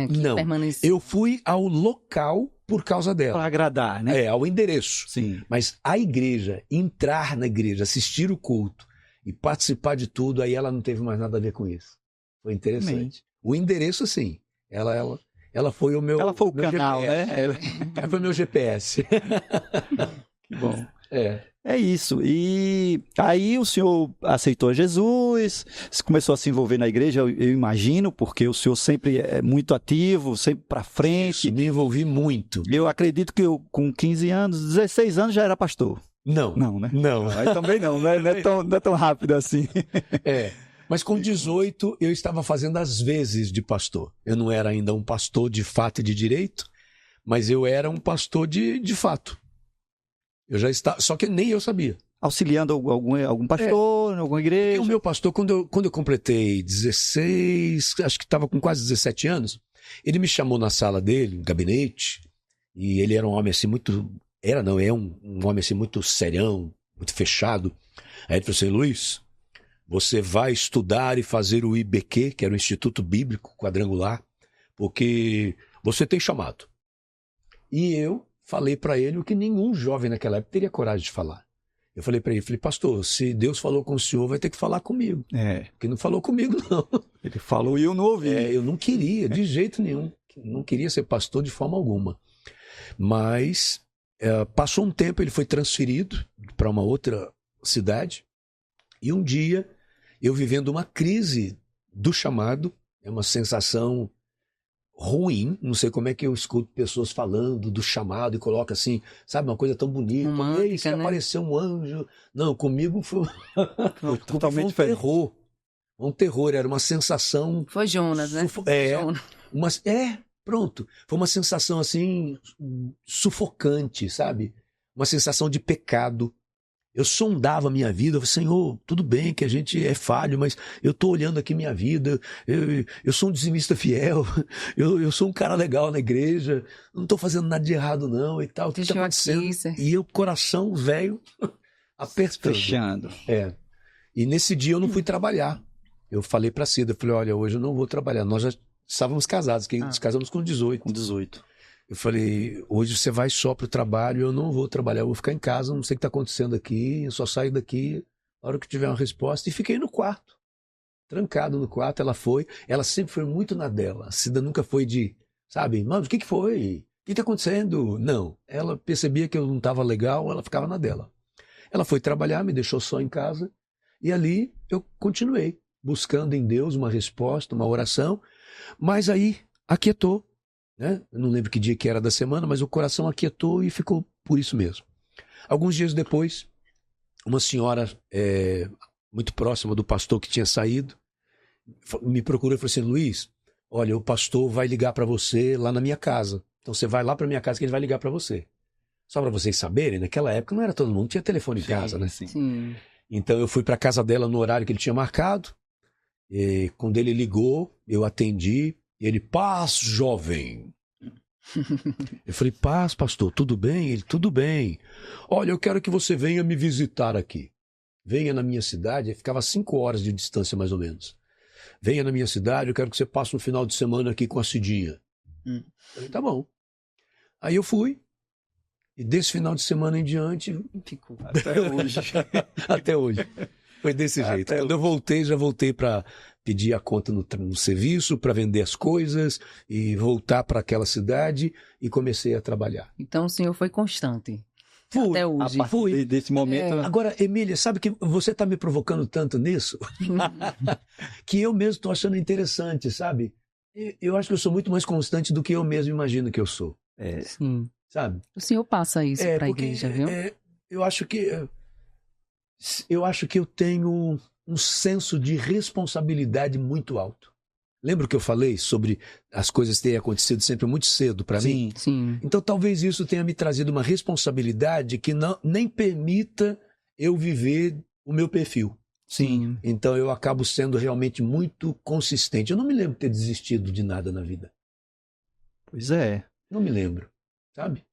Não, permaneceu. Eu fui ao local por causa dela. Para agradar, né? Ao endereço. Sim. Mas a igreja, entrar na igreja, assistir o culto e participar de tudo, aí ela não teve mais nada a ver com isso. Foi interessante. O endereço, sim. Ela foi o meu. Ela foi o canal, GPS. né? Ela foi o meu GPS. Que bom. É isso. E aí o senhor aceitou Jesus, começou a se envolver na igreja, eu imagino, porque o senhor sempre é muito ativo, sempre para frente. Isso, me envolvi muito. Eu acredito que eu, com 15 anos, 16 anos, já era pastor. Não. Não, né? Não. Aí também não, né? Não é tão rápido assim. Mas com 18 eu estava fazendo as vezes de pastor. Eu não era ainda um pastor de fato e de direito, mas eu era um pastor de fato. Eu já estava, só que nem eu sabia. Auxiliando algum pastor, alguma igreja? O meu pastor, quando eu completei 16, acho que estava com quase 17 anos, ele me chamou na sala dele, no gabinete, e ele era um homem assim muito... é um homem assim muito serião, muito fechado. Aí ele falou assim, Luiz, você vai estudar e fazer o IBQ, que era o Instituto Bíblico Quadrangular, porque você tem chamado. E eu falei para ele o que nenhum jovem naquela época teria coragem de falar. Eu falei para ele, pastor, se Deus falou com o senhor, vai ter que falar comigo. Porque não falou comigo, não. Ele falou e eu não ouvi. Eu não queria, de jeito nenhum. Não queria ser pastor de forma alguma. Mas passou um tempo, ele foi transferido para uma outra cidade. E um dia, eu vivendo uma crise do chamado, é uma sensação ruim. Não sei como é que eu escuto pessoas falando do chamado e coloca assim, sabe, uma coisa tão bonita. Romântica, Ei, se né? apareceu um anjo. Não, comigo foi, Foi totalmente um diferente. terror. Um terror, era uma sensação. Foi Jonas, né? Jonas. Pronto. Foi uma sensação assim, sufocante, sabe? Uma sensação de pecado. Eu sondava a minha vida, eu falei, Senhor, tudo bem que a gente é falho, mas eu tô olhando aqui minha vida, eu sou um dizimista fiel, eu sou um cara legal na igreja, não tô fazendo nada de errado não e tal, o que tá Deixa eu acontecendo? aqui, E o coração velho apertando. Fechando. E nesse dia eu não fui trabalhar. Eu falei pra Cida, eu falei, olha, hoje eu não vou trabalhar. Nós já estávamos casados, que nos casamos com 18. Com 18. Eu falei, hoje você vai só pro trabalho, eu não vou trabalhar, eu vou ficar em casa, não sei o que tá acontecendo aqui, eu só saio daqui na hora que tiver uma resposta. E fiquei no quarto, trancado no quarto. Ela sempre foi muito na dela. A Cida nunca foi de, sabe, mano, o que foi? O que tá acontecendo? Não, ela percebia que eu não tava legal, ela ficava na dela. Ela foi trabalhar, me deixou só em casa, e ali eu continuei, buscando em Deus uma resposta, uma oração, mas aí aquietou. Né? Eu não lembro que dia que era da semana, mas o coração aquietou e ficou por isso mesmo. Alguns dias depois, uma senhora muito próxima do pastor que tinha saído me procurou e falou assim, Luiz, olha, o pastor vai ligar para você lá na minha casa. Então você vai lá para minha casa que ele vai ligar para você. Só para vocês saberem, naquela época não era todo mundo, tinha telefone em casa, né? Sim. Então eu fui para casa dela no horário que ele tinha marcado. E quando ele ligou, eu atendi. E ele, paz, jovem. Eu falei, paz, pastor, tudo bem? Ele, tudo bem. Olha, eu quero que você venha me visitar aqui. Venha na minha cidade, ficava 5 horas de distância mais ou menos. Venha na minha cidade, eu quero que você passe um final de semana aqui com a Cidinha. Eu falei, tá bom. Aí eu fui. E desse final de semana em diante... Ficou. Até hoje. Até hoje. Foi desse jeito. Quando eu voltei, já voltei para pedir a conta no serviço, para vender as coisas e voltar para aquela cidade e comecei a trabalhar. Então o senhor foi constante. Fui. Até A hoje. partir desse momento... Agora, Emília, sabe que você está me provocando tanto nisso que eu mesmo estou achando interessante, sabe? Eu acho que eu sou muito mais constante do que eu mesmo imagino que eu sou, Sim. sabe? O senhor passa isso para a porque, igreja, viu? Eu acho que eu tenho um senso de responsabilidade muito alto. Lembra que eu falei sobre as coisas terem acontecido sempre muito cedo para mim? Sim. Então talvez isso tenha me trazido uma responsabilidade que nem permita eu viver o meu perfil. Sim. Então eu acabo sendo realmente muito consistente. Eu não me lembro de ter desistido de nada na vida. Pois é. Não me lembro, sabe?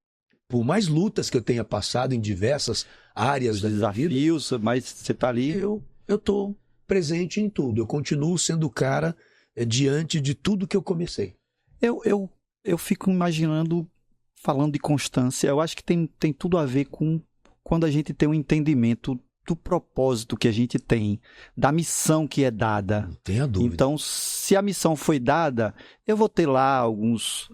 Por mais lutas que eu tenha passado em diversas áreas da minha vida, Desafios, mas você tá ali... eu estou presente em tudo. Eu continuo sendo o cara diante de tudo que eu comecei. Eu fico imaginando, falando de constância, eu acho que tem tudo a ver com quando a gente tem um entendimento do propósito que a gente tem, da missão que é dada. Não tenha dúvida. Então, se a missão foi dada, eu vou ter lá alguns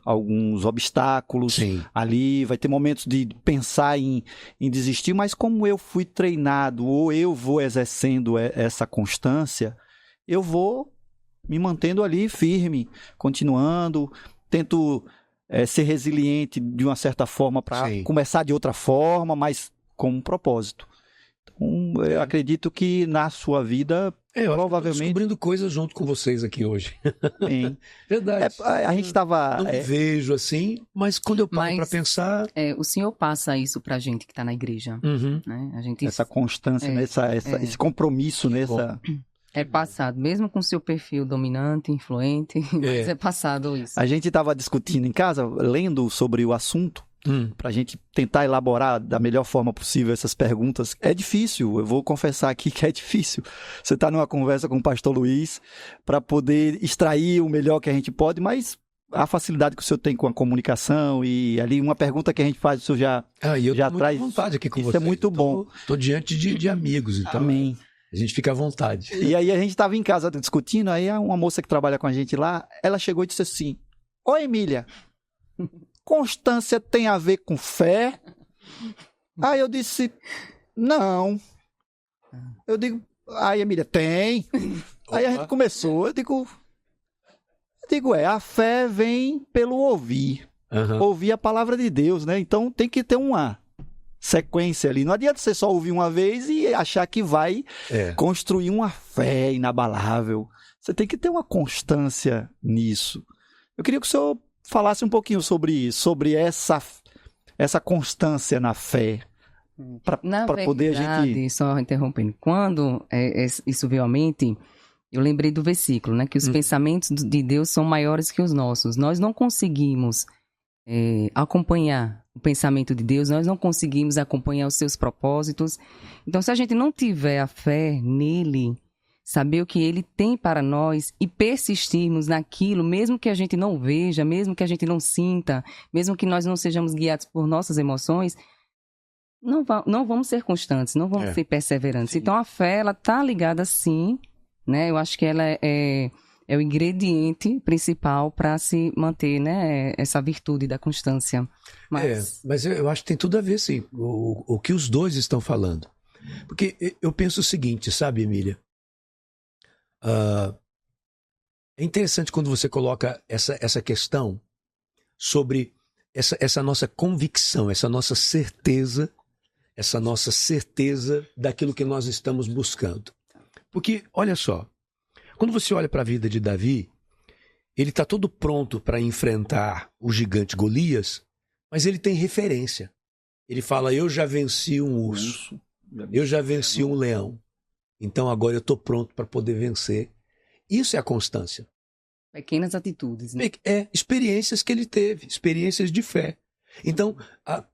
obstáculos. Sim. Ali, vai ter momentos de pensar em desistir, mas como eu fui treinado ou eu vou exercendo essa constância, eu vou me mantendo ali firme, continuando, tento ser resiliente de uma certa forma para começar de outra forma, mas com um propósito. Então, eu acredito que na sua vida, provavelmente... Estou descobrindo coisas junto com vocês aqui hoje. Sim. Verdade. A gente estava... Não vejo assim, mas quando eu paro para pensar... o senhor passa isso pra gente que está na igreja. Uhum. Né? A gente... Essa constância, esse compromisso nessa... É passado, mesmo com seu perfil dominante, influente, mas é passado isso. A gente estava discutindo em casa, lendo sobre o assunto, para a gente tentar elaborar da melhor forma possível essas perguntas. É difícil, eu vou confessar aqui que é difícil. Você está numa conversa com o pastor Luiz para poder extrair o melhor que a gente pode, mas a facilidade que o senhor tem com a comunicação e ali uma pergunta que a gente faz, o senhor já traz. Muito vontade aqui com isso vocês. É muito bom. Estou diante de amigos, então Amém. A gente fica à vontade. E aí a gente estava em casa discutindo, aí uma moça que trabalha com a gente lá, ela chegou e disse assim, ô Emília, constância tem a ver com fé? Aí eu disse, não. Eu digo, aí Emília, tem. Aí a gente começou, eu digo, digo a fé vem pelo ouvir. Ouvir a palavra de Deus, né? Então tem que ter uma sequência ali. Não adianta você só ouvir uma vez e achar que vai construir uma fé inabalável. Você tem que ter uma constância nisso. Eu queria que o senhor falasse um pouquinho sobre essa constância na fé. Para poder a gente... Só interrompendo, quando isso veio à mente, eu lembrei do versículo, né? Que os pensamentos de Deus são maiores que os nossos. Nós não conseguimos acompanhar o pensamento de Deus, nós não conseguimos acompanhar os seus propósitos. Então, se a gente não tiver a fé nele, saber o que ele tem para nós e persistirmos naquilo, mesmo que a gente não veja, mesmo que a gente não sinta, mesmo que nós não sejamos guiados por nossas emoções, não vamos ser constantes, não vamos ser perseverantes. Sim. Então, a fé, ela está ligada, sim, né? Eu acho que ela é o ingrediente principal para se manter, né, essa virtude da constância. Mas eu acho que tem tudo a ver, sim, o que os dois estão falando. Porque eu penso o seguinte, sabe, Emília? É interessante quando você coloca essa questão sobre essa nossa convicção, essa nossa certeza daquilo que nós estamos buscando. Porque, olha só, quando você olha para a vida de Davi, ele está todo pronto para enfrentar o gigante Golias, mas ele tem referência. Ele fala, eu já venci um urso, eu já venci um leão, então agora eu estou pronto para poder vencer. Isso é a constância. Pequenas atitudes, né? Experiências que ele teve, experiências de fé. Então,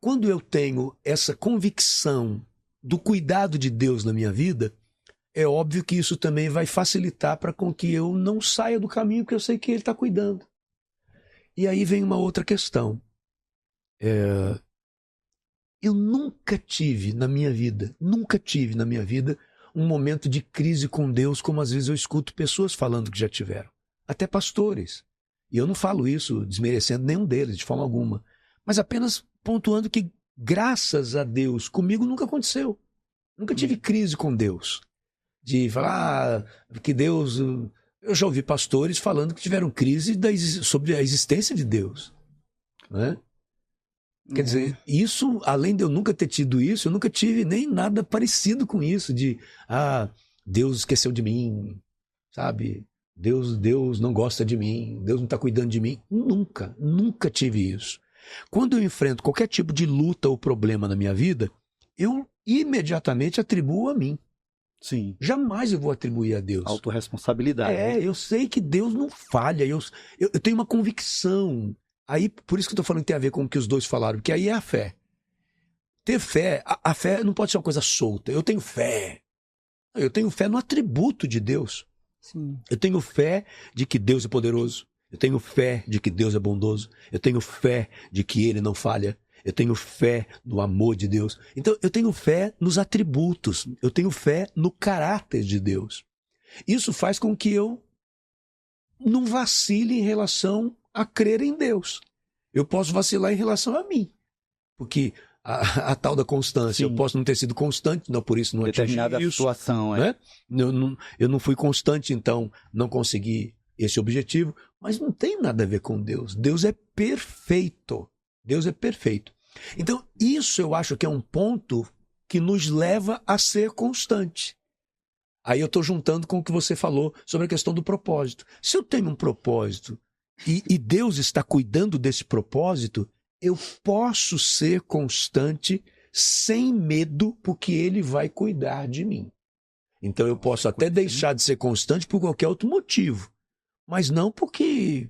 quando eu tenho essa convicção do cuidado de Deus na minha vida, é óbvio que isso também vai facilitar para com que eu não saia do caminho, porque eu sei que ele está cuidando. E aí vem uma outra questão. Eu nunca tive na minha vida, um momento de crise com Deus, como às vezes eu escuto pessoas falando que já tiveram. Até pastores. E eu não falo isso desmerecendo nenhum deles, de forma alguma. Mas apenas pontuando que, graças a Deus, comigo nunca aconteceu. Nunca tive crise com Deus. De falar que Deus... Eu já ouvi pastores falando que tiveram crise sobre a existência de Deus. Né? Quer dizer, isso, além de eu nunca ter tido isso, eu nunca tive nem nada parecido com isso, de, Deus esqueceu de mim, sabe? Deus não gosta de mim, Deus não está cuidando de mim. Nunca tive isso. Quando eu enfrento qualquer tipo de luta ou problema na minha vida, eu imediatamente atribuo a mim. Sim. Jamais eu vou atribuir a Deus. Autorresponsabilidade. Eu sei que Deus não falha, eu tenho uma convicção. Aí, por isso que eu estou falando que tem a ver com o que os dois falaram, que aí é a fé. Ter fé, a fé não pode ser uma coisa solta. Eu tenho fé no atributo de Deus. Sim. Eu tenho fé de que Deus é poderoso. Eu tenho fé de que Deus é bondoso. Eu tenho fé de que Ele não falha. Eu tenho fé no amor de Deus. Então, eu tenho fé nos atributos. Eu tenho fé no caráter de Deus. Isso faz com que eu não vacile em relação a crer em Deus. Eu posso vacilar em relação a mim. Porque a tal da constância, sim, eu posso não ter sido constante, não, por isso não atingi determinada isso. Situação, né? Eu não fui constante, então não consegui esse objetivo. Mas não tem nada a ver com Deus. Deus é perfeito. Deus é perfeito. Então, isso eu acho que é um ponto que nos leva a ser constante. Aí eu estou juntando com o que você falou sobre a questão do propósito. Se eu tenho um propósito e Deus está cuidando desse propósito, eu posso ser constante sem medo, porque Ele vai cuidar de mim. Então eu posso até deixar de ser constante por qualquer outro motivo, mas não porque...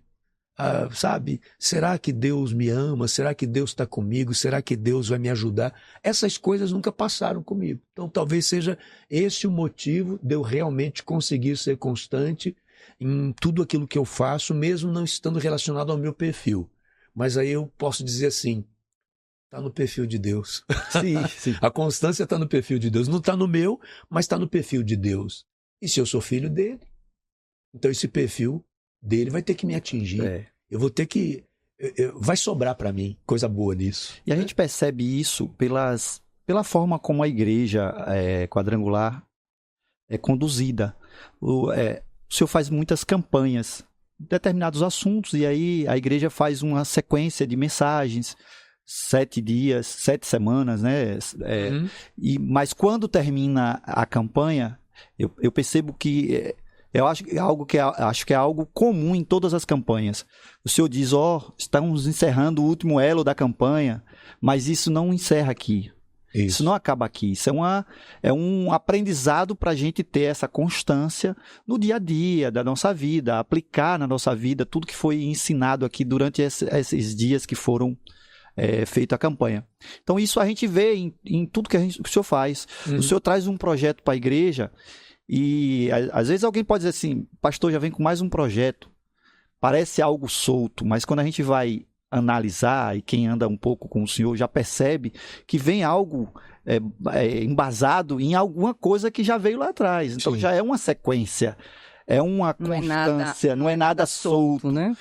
sabe, será que Deus me ama? Será que Deus está comigo? Será que Deus vai me ajudar? Essas coisas nunca passaram comigo. Então talvez seja esse o motivo de eu realmente conseguir ser constante em tudo aquilo que eu faço, mesmo não estando relacionado ao meu perfil. Mas aí eu posso dizer assim, está no perfil de Deus. Sim. A constância está no perfil de Deus. Não está no meu, mas está no perfil de Deus. E se eu sou filho dele, então esse perfil dele vai ter que me atingir. Eu vou ter que... vai sobrar para mim coisa boa nisso. E a gente percebe isso pela forma como a igreja quadrangular é conduzida. O senhor faz muitas campanhas determinados assuntos, e aí a igreja faz uma sequência de mensagens, 7 dias, 7 semanas, né? Mas quando termina a campanha, eu percebo que eu acho que é algo comum em todas as campanhas. O senhor diz, estamos encerrando o último elo da campanha, mas isso não encerra aqui. Isso não acaba aqui. Isso é um aprendizado para a gente ter essa constância no dia a dia da nossa vida, aplicar na nossa vida tudo que foi ensinado aqui durante esses dias que foram feita a campanha. Então isso a gente vê em tudo que o senhor faz. O senhor traz um projeto para a igreja e às vezes alguém pode dizer assim, pastor, já vem com mais um projeto. Parece algo solto, mas quando a gente vai analisar, e quem anda um pouco com o senhor já percebe que vem algo embasado em alguma coisa que já veio lá atrás. Então já é uma sequência, é uma constância, não é nada solto, né?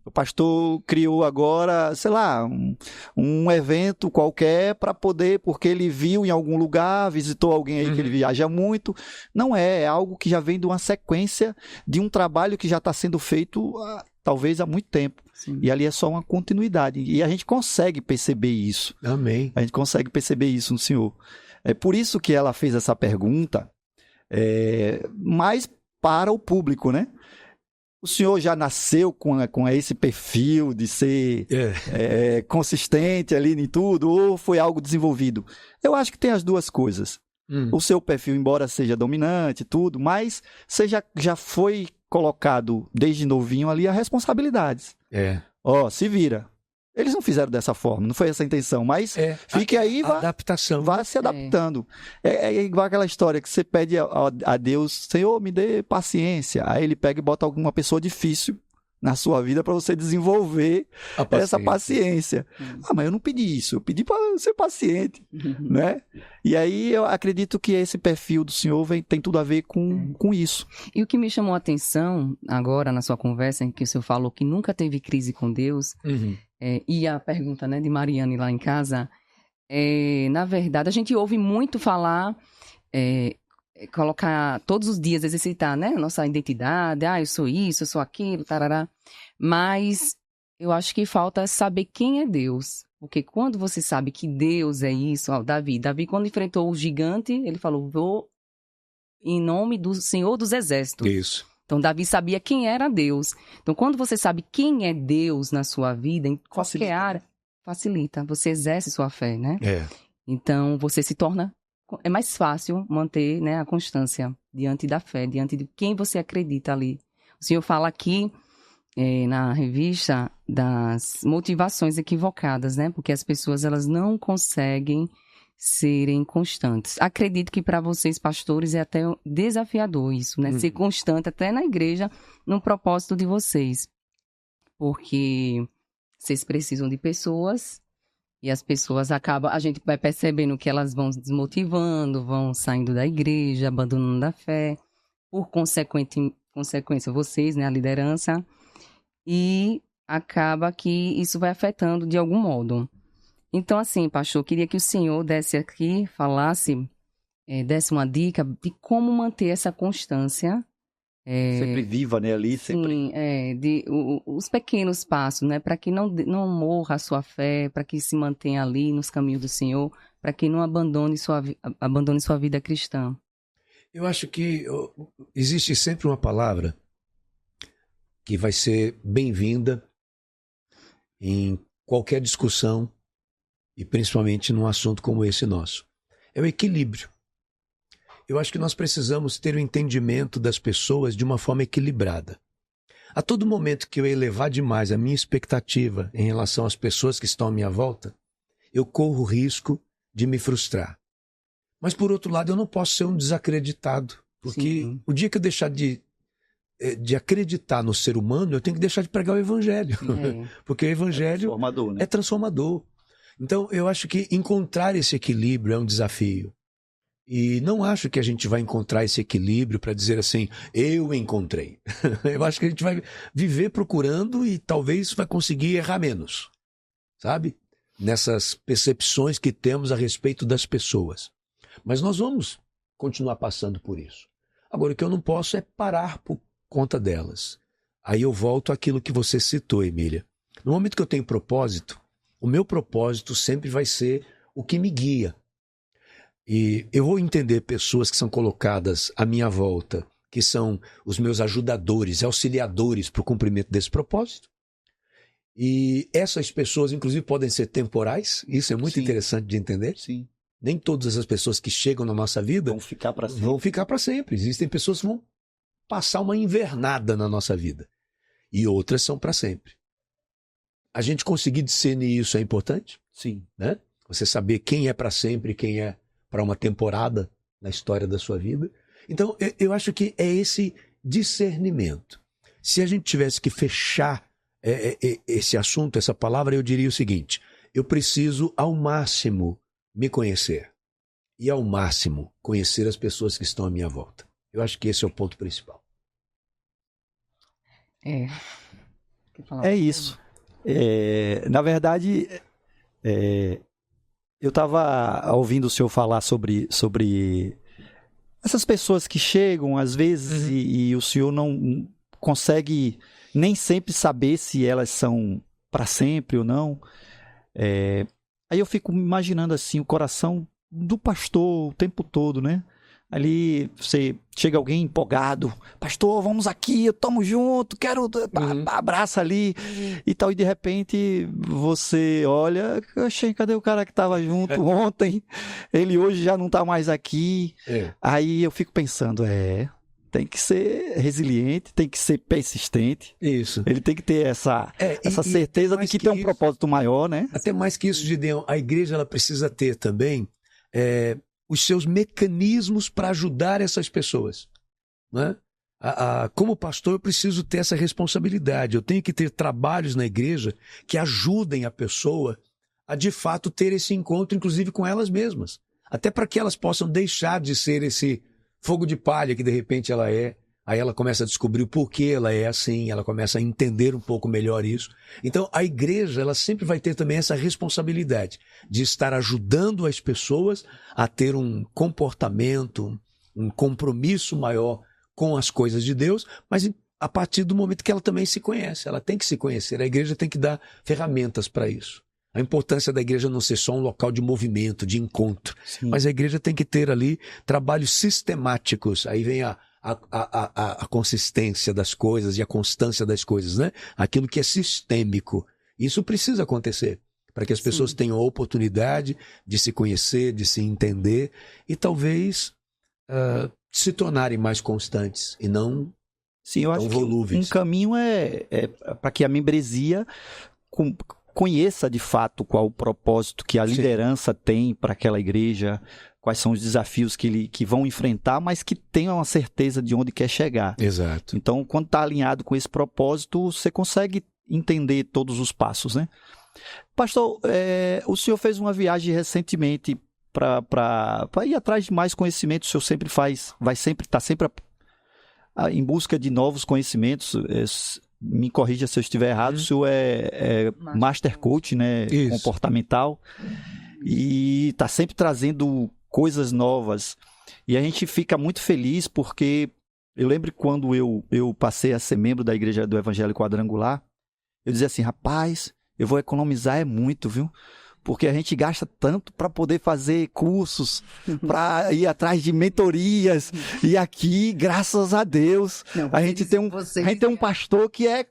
O pastor criou agora, sei lá, um evento qualquer para poder, porque ele viu em algum lugar, visitou alguém aí que ele viaja muito. Não é algo que já vem de uma sequência de um trabalho que já está sendo feito talvez há muito tempo. Sim. E ali é só uma continuidade. E a gente consegue perceber isso. Amém. A gente consegue perceber isso no Senhor. É por isso que ela fez essa pergunta, mais para o público, né? O senhor já nasceu com esse perfil de ser consistente ali em tudo, ou foi algo desenvolvido? Eu acho que tem as duas coisas. O seu perfil, embora seja dominante e tudo, mas você já foi colocado desde novinho ali as responsabilidades. Se vira. Eles não fizeram dessa forma, não foi essa a intenção, mas fique aí, adaptação. Vá se adaptando. É igual aquela história que você pede a Deus, Senhor, me dê paciência. Aí ele pega e bota alguma pessoa difícil na sua vida para você desenvolver essa paciência. Mas eu não pedi isso, eu pedi para ser paciente, né? E aí eu acredito que esse perfil do senhor tem tudo a ver com isso. E o que me chamou a atenção agora na sua conversa, em que o senhor falou que nunca teve crise com Deus, e a pergunta, né, de Mariane lá em casa, na verdade, a gente ouve muito falar, colocar todos os dias, exercitar, né, nossa identidade, eu sou isso, eu sou aquilo, tarará, mas eu acho que falta saber quem é Deus, porque quando você sabe que Deus é isso, Davi quando enfrentou o gigante, ele falou, vou em nome do Senhor dos Exércitos. Isso. Então, Davi sabia quem era Deus. Então, quando você sabe quem é Deus na sua vida, em qualquer área, facilita. Você exerce sua fé, né? Então, você se torna... É mais fácil manter, né, a constância diante da fé, diante de quem você acredita ali. O senhor fala aqui, na revista, das motivações equivocadas, né? Porque as pessoas, elas não conseguem serem constantes. Acredito que para vocês, pastores, é até desafiador isso, né? Ser constante até na igreja, no propósito de vocês. Porque vocês precisam de pessoas e as pessoas acabam... A gente vai percebendo que elas vão se desmotivando, vão saindo da igreja, abandonando a fé. Por consequência, vocês, né? A liderança. E acaba que isso vai afetando de algum modo. Então, assim, pastor, eu queria que o senhor desse aqui, falasse, desse uma dica de como manter essa constância. Sempre viva, né, ali, sempre. Sim, os pequenos passos, né, para que não morra a sua fé, para que se mantenha ali nos caminhos do Senhor, para que não abandone sua vida cristã. Eu acho que existe sempre uma palavra que vai ser bem-vinda em qualquer discussão, e principalmente num assunto como esse nosso. É o equilíbrio. Eu acho que nós precisamos ter o entendimento das pessoas de uma forma equilibrada. A todo momento que eu elevar demais a minha expectativa em relação às pessoas que estão à minha volta, eu corro o risco de me frustrar. Mas, por outro lado, eu não posso ser um desacreditado, porque o dia que eu deixar de acreditar no ser humano, eu tenho que deixar de pregar o evangelho. Porque o evangelho é transformador. Então, eu acho que encontrar esse equilíbrio é um desafio. E não acho que a gente vai encontrar esse equilíbrio para dizer assim, eu encontrei. Eu acho que a gente vai viver procurando e talvez vai conseguir errar menos, sabe? Nessas percepções que temos a respeito das pessoas. Mas nós vamos continuar passando por isso. Agora, o que eu não posso é parar por conta delas. Aí eu volto àquilo que você citou, Emília. No momento que eu tenho propósito, o meu propósito sempre vai ser o que me guia. E eu vou entender pessoas que são colocadas à minha volta, que são os meus ajudadores, auxiliadores para o cumprimento desse propósito. E essas pessoas, inclusive, podem ser temporais. Isso é muito interessante de entender. Sim. Nem todas as pessoas que chegam na nossa vida Vão ficar para sempre. vão ficar para sempre. Existem pessoas que vão passar uma invernada na nossa vida. E outras são para sempre. A gente conseguir discernir isso é importante, Sim. né? Você saber quem é para sempre e quem é para uma temporada na história da sua vida. Então, eu acho que é esse discernimento. Se a gente tivesse que fechar esse assunto, essa palavra, eu diria o seguinte: eu preciso, ao máximo, me conhecer. E, ao máximo, conhecer as pessoas que estão à minha volta. Eu acho que esse é o ponto principal. É isso. Na verdade, eu estava ouvindo o senhor falar sobre essas pessoas que chegam, às vezes, e o senhor não consegue nem sempre saber se elas são para sempre ou não. Aí eu fico imaginando assim, o coração do pastor o tempo todo, né? Ali você chega alguém empolgado, pastor, vamos aqui, eu tomo junto, quero, abraça ali e tal, e de repente você olha, cadê o cara que estava junto ontem? Ele hoje já não está mais aqui. Aí eu fico pensando, tem que ser resiliente, tem que ser persistente. Isso. Ele tem que ter essa certeza de que tem um propósito maior, né? Até mais que isso, Gideão, a igreja ela precisa ter também os seus mecanismos para ajudar essas pessoas, né? Como pastor, eu preciso ter essa responsabilidade. Eu tenho que ter trabalhos na igreja que ajudem a pessoa a, de fato, ter esse encontro, inclusive com elas mesmas. Até para que elas possam deixar de ser esse fogo de palha que, de repente, ela é. Aí ela começa a descobrir o porquê ela é assim, ela começa a entender um pouco melhor isso. Então, a igreja, ela sempre vai ter também essa responsabilidade de estar ajudando as pessoas a ter um comportamento, um compromisso maior com as coisas de Deus, mas a partir do momento que ela também se conhece, ela tem que se conhecer. A igreja tem que dar ferramentas para isso. A importância da igreja não ser só um local de movimento, de encontro, mas a igreja tem que ter ali trabalhos sistemáticos. Aí vem a consistência das coisas e a constância das coisas, né? Aquilo que é sistêmico. Isso precisa acontecer para que as pessoas tenham a oportunidade de se conhecer, de se entender e talvez se tornarem mais constantes e não eu acho volúveis. Que um caminho é para que a membresia conheça de fato qual o propósito que a liderança tem para aquela igreja, quais são os desafios que vão enfrentar, mas que tenham uma certeza de onde quer chegar. Exato. Então, quando está alinhado com esse propósito, você consegue entender todos os passos, né? Pastor, o senhor fez uma viagem recentemente para ir atrás de mais conhecimentos. O senhor sempre está sempre em busca de novos conhecimentos. Me corrija se eu estiver errado, o senhor é Master Coach, né? Comportamental, e está sempre trazendo coisas novas. E a gente fica muito feliz porque eu lembro quando eu passei a ser membro da Igreja do Evangelho Quadrangular, eu dizia assim, rapaz, eu vou economizar muito, viu? Porque a gente gasta tanto para poder fazer cursos, para ir atrás de mentorias. E aqui, graças a Deus, a gente tem um pastor que é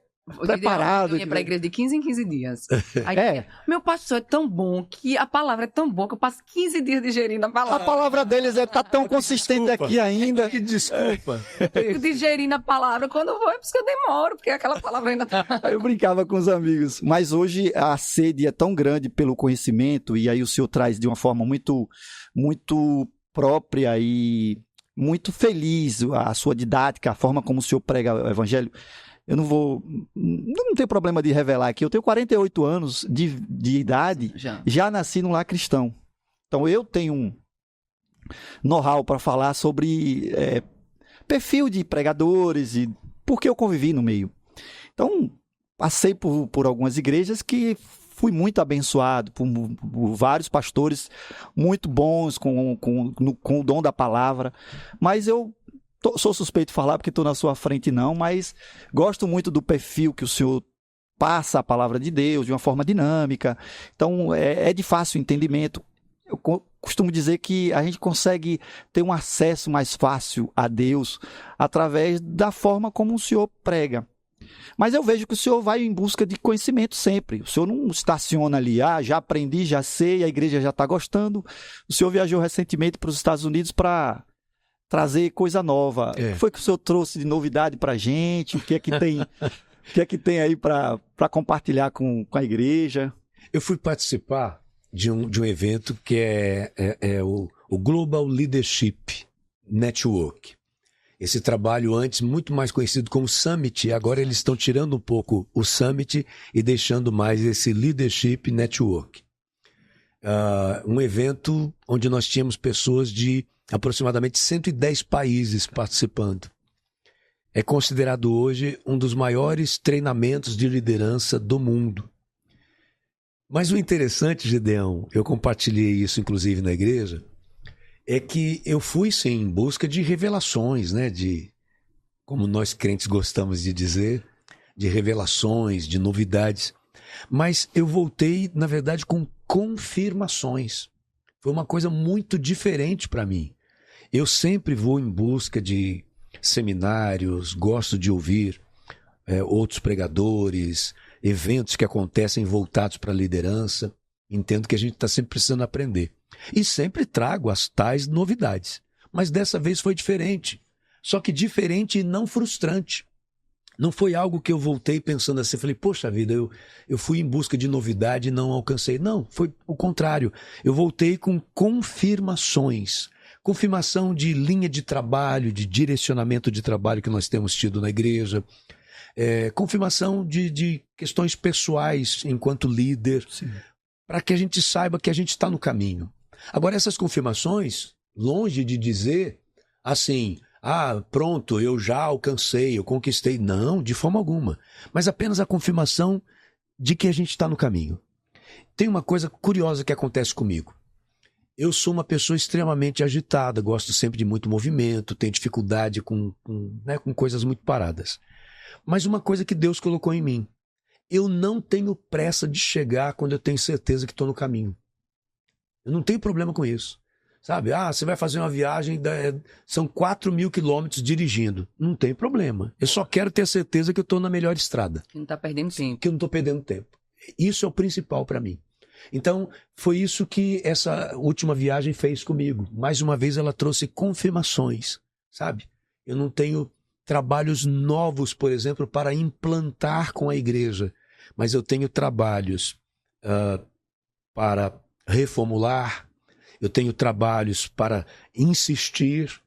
preparado. Eu ia para a igreja de 15 em 15 dias. Aí, meu pastor é tão bom, que a palavra é tão boa, que eu passo 15 dias digerindo a palavra. A palavra deles está tão consistente aqui ainda. Que desculpa. Eu digerindo a palavra, quando eu vou é porque eu demoro, porque aquela palavra ainda tá... Eu brincava com os amigos. Mas hoje a sede é tão grande pelo conhecimento, e aí o senhor traz de uma forma muito, muito própria e muito feliz a sua didática, a forma como o senhor prega o evangelho. Eu não tenho problema de revelar aqui. Eu tenho 48 anos de idade, já nasci num lar cristão. Então eu tenho um know-how para falar sobre perfil de pregadores e porque eu convivi no meio. Então passei por algumas igrejas que fui muito abençoado por vários pastores muito bons com o dom da palavra, mas eu sou suspeito de falar porque estou na sua frente não, mas gosto muito do perfil que o senhor passa a palavra de Deus de uma forma dinâmica. Então, é de fácil entendimento. Eu costumo dizer que a gente consegue ter um acesso mais fácil a Deus através da forma como o senhor prega. Mas eu vejo que o senhor vai em busca de conhecimento sempre. O senhor não estaciona ali, já aprendi, já sei, a igreja já está gostando. O senhor viajou recentemente para os Estados Unidos para trazer coisa nova. O que foi que o senhor trouxe de novidade para a gente? O que é que tem, o que é que tem aí para compartilhar com a igreja? Eu fui participar de um evento que é o Global Leadership Network. Esse trabalho antes muito mais conhecido como Summit, agora eles estão tirando um pouco o Summit e deixando mais esse Leadership Network. Um evento onde nós tínhamos pessoas de aproximadamente 110 países participando. É considerado hoje um dos maiores treinamentos de liderança do mundo. Mas o interessante, Gideão, eu compartilhei isso inclusive na igreja, é que eu fui sim em busca de revelações, né? De, como nós crentes gostamos de dizer, de revelações, de novidades. Mas eu voltei, na verdade, com confirmações. Foi uma coisa muito diferente para mim. Eu sempre vou em busca de seminários, gosto de ouvir outros pregadores, eventos que acontecem voltados para a liderança. Entendo que a gente está sempre precisando aprender. E sempre trago as tais novidades. Mas dessa vez foi diferente. Só que diferente e não frustrante. Não foi algo que eu voltei pensando assim, falei, poxa vida, eu fui em busca de novidade e não alcancei. Não, foi o contrário. Eu voltei com confirmações. Confirmação de linha de trabalho, de direcionamento de trabalho que nós temos tido na igreja. Confirmação de questões pessoais enquanto líder. Para que a gente saiba que a gente está no caminho. Agora, essas confirmações, longe de dizer assim, pronto, eu já alcancei, eu conquistei. Não, de forma alguma. Mas apenas a confirmação de que a gente está no caminho. Tem uma coisa curiosa que acontece comigo. Eu sou uma pessoa extremamente agitada, gosto sempre de muito movimento, tenho dificuldade com coisas muito paradas. Mas uma coisa que Deus colocou em mim, eu não tenho pressa de chegar quando eu tenho certeza que estou no caminho. Eu não tenho problema com isso. Sabe? Você vai fazer uma viagem, são 4.000 quilômetros dirigindo. Não tem problema. Eu só quero ter certeza que eu estou na melhor estrada. Que não está perdendo tempo. Que eu não estou perdendo tempo. Isso é o principal para mim. Então, foi isso que essa última viagem fez comigo. Mais uma vez, ela trouxe confirmações, sabe? Eu não tenho trabalhos novos, por exemplo, para implantar com a igreja. Mas eu tenho trabalhos para reformular, eu tenho trabalhos para insistir,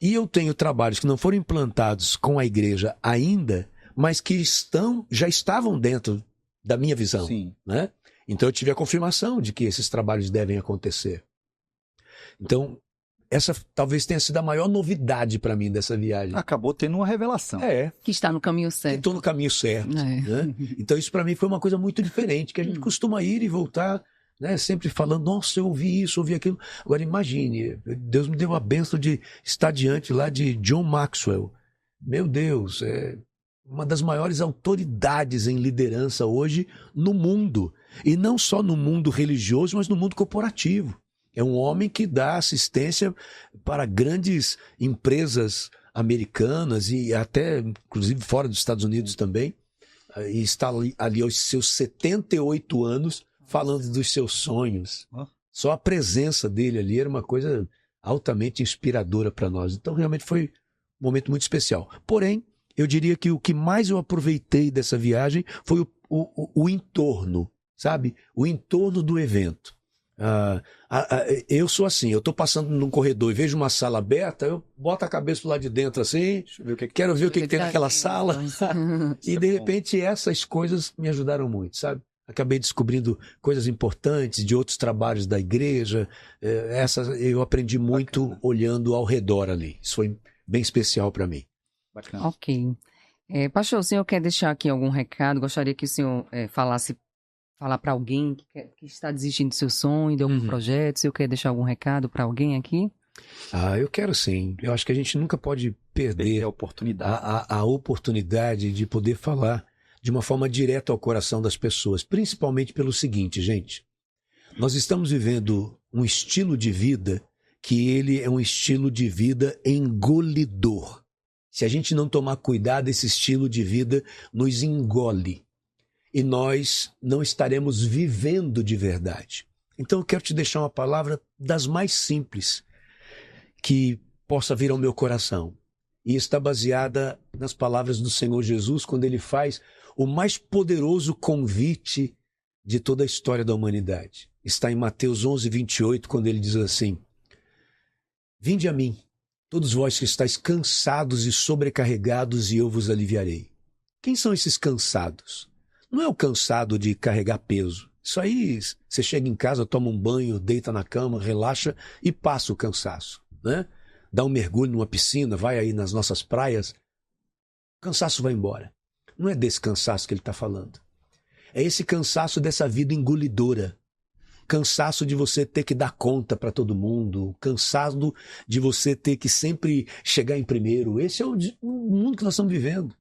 e eu tenho trabalhos que não foram implantados com a igreja ainda, mas que já estavam dentro da minha visão. Sim. Né? Então eu tive a confirmação de que esses trabalhos devem acontecer. Então, essa talvez tenha sido a maior novidade para mim dessa viagem. Acabou tendo uma revelação. Que está no caminho certo. Estou no caminho certo. Né? Então isso para mim foi uma coisa muito diferente, que a gente costuma ir e voltar, né? Sempre falando, nossa, eu ouvi isso, ouvi aquilo. Agora imagine, Deus me deu a bênção de estar diante lá de John Maxwell. Meu Deus, é uma das maiores autoridades em liderança hoje no mundo. E não só no mundo religioso, mas no mundo corporativo. É um homem que dá assistência para grandes empresas americanas e até, inclusive, fora dos Estados Unidos também. E está ali aos seus 78 anos falando dos seus sonhos. Só a presença dele ali era uma coisa altamente inspiradora para nós. Então, realmente foi um momento muito especial. Porém, eu diria que o que mais eu aproveitei dessa viagem foi o entorno, sabe? O entorno do evento. Eu sou assim, eu estou passando num corredor e vejo uma sala aberta, eu boto a cabeça do lado de dentro assim, quero ver o que tem naquela sala. E de repente essas coisas me ajudaram muito, sabe? Acabei descobrindo coisas importantes de outros trabalhos da igreja. Eu aprendi muito olhando ao redor ali. Isso foi bem especial para mim. Bacana. Ok. Pastor, o senhor quer deixar aqui algum recado? Gostaria que o senhor falar para alguém que está desistindo do seu sonho, de algum projeto. O senhor quer deixar algum recado para alguém aqui? Eu quero sim. Eu acho que a gente nunca pode perder a oportunidade. a oportunidade de poder falar de uma forma direta ao coração das pessoas, principalmente pelo seguinte, gente. Nós estamos vivendo um estilo de vida que ele é um estilo de vida engolidor. Se a gente não tomar cuidado, esse estilo de vida nos engole. E nós não estaremos vivendo de verdade. Então eu quero te deixar uma palavra das mais simples que possa vir ao meu coração. E está baseada nas palavras do Senhor Jesus, quando ele faz o mais poderoso convite de toda a história da humanidade. Está em Mateus 11, 28, quando ele diz assim: Vinde a mim, todos vós que estáis cansados e sobrecarregados, e eu vos aliviarei. Quem são esses cansados? Não é o cansado de carregar peso. Isso aí, você chega em casa, toma um banho, deita na cama, relaxa e passa o cansaço, né? Dá um mergulho numa piscina, vai aí nas nossas praias, o cansaço vai embora. Não é desse cansaço que ele está falando. É esse cansaço dessa vida engolidora. Cansaço de você ter que dar conta para todo mundo, cansado de você ter que sempre chegar em primeiro. Esse é o mundo que nós estamos vivendo.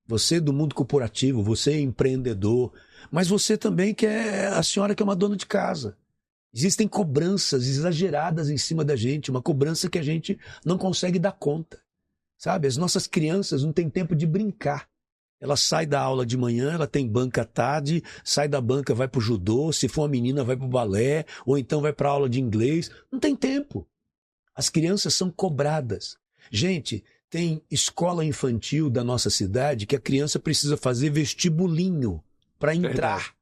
Você do mundo corporativo, você é empreendedor, mas você também que é a senhora que é uma dona de casa. Existem cobranças exageradas em cima da gente, uma cobrança que a gente não consegue dar conta. Sabe, as nossas crianças não têm tempo de brincar. Ela sai da aula de manhã, ela tem banca à tarde, sai da banca, vai para o judô, se for uma menina vai para o balé, ou então vai para a aula de inglês. Não tem tempo. As crianças são cobradas. Gente, tem escola infantil da nossa cidade que a criança precisa fazer vestibulinho para entrar.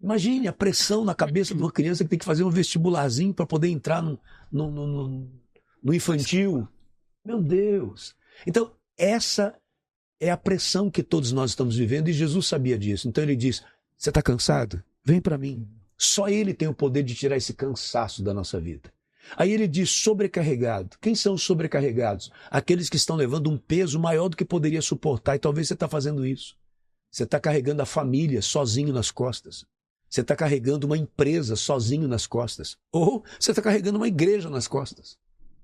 Imagine a pressão na cabeça de uma criança que tem que fazer um vestibularzinho para poder entrar no infantil. Meu Deus! Então, essa é a pressão que todos nós estamos vivendo e Jesus sabia disso. Então ele diz, você está cansado? Vem para mim. Só ele tem o poder de tirar esse cansaço da nossa vida. Aí ele diz sobrecarregado. Quem são os sobrecarregados? Aqueles que estão levando um peso maior do que poderia suportar. E talvez você está fazendo isso. Você está carregando a família sozinho nas costas. Você está carregando uma empresa sozinho nas costas. Ou você está carregando uma igreja nas costas.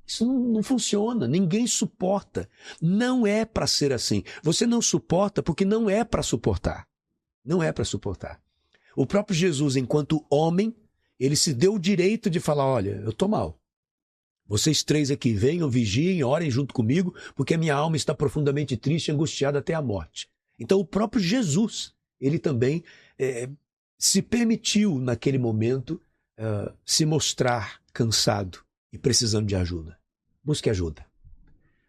Isso não funciona, ninguém suporta. Não é para ser assim. Você não suporta porque não é para suportar. Não é para suportar. O próprio Jesus, enquanto homem, ele se deu o direito de falar, olha, eu estou mal. Vocês três aqui venham, vigiem, orem junto comigo, porque a minha alma está profundamente triste e angustiada até a morte. Então o próprio Jesus, ele também se permitiu naquele momento se mostrar cansado e precisando de ajuda. Busque ajuda.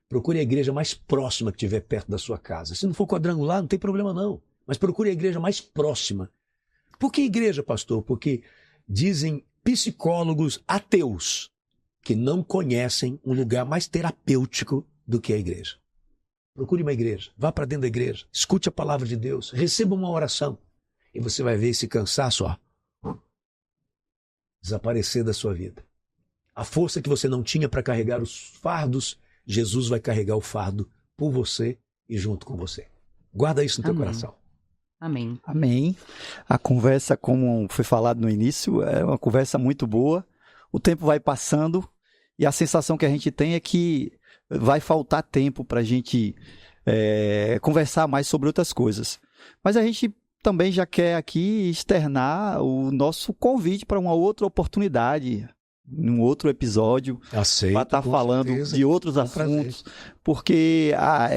Procure a igreja mais próxima que estiver perto da sua casa. Se não for quadrangular, não tem problema não. Mas procure a igreja mais próxima. Por que igreja, pastor? Porque dizem psicólogos ateus que não conhecem um lugar mais terapêutico do que a igreja. Procure uma igreja. Vá para dentro da igreja. Escute a palavra de Deus. Receba uma oração. E você vai ver esse cansaço desaparecer da sua vida. A força que você não tinha para carregar os fardos, Jesus vai carregar o fardo por você e junto com você. Guarda isso no teu coração. Amém. Amém. A conversa, como foi falado no início, é uma conversa muito boa. O tempo vai passando e a sensação que a gente tem é que vai faltar tempo para a gente conversar mais sobre outras coisas. Mas a gente também já quer aqui externar o nosso convite para uma outra oportunidade, num outro episódio, para estar falando certeza, de outros assuntos, porque,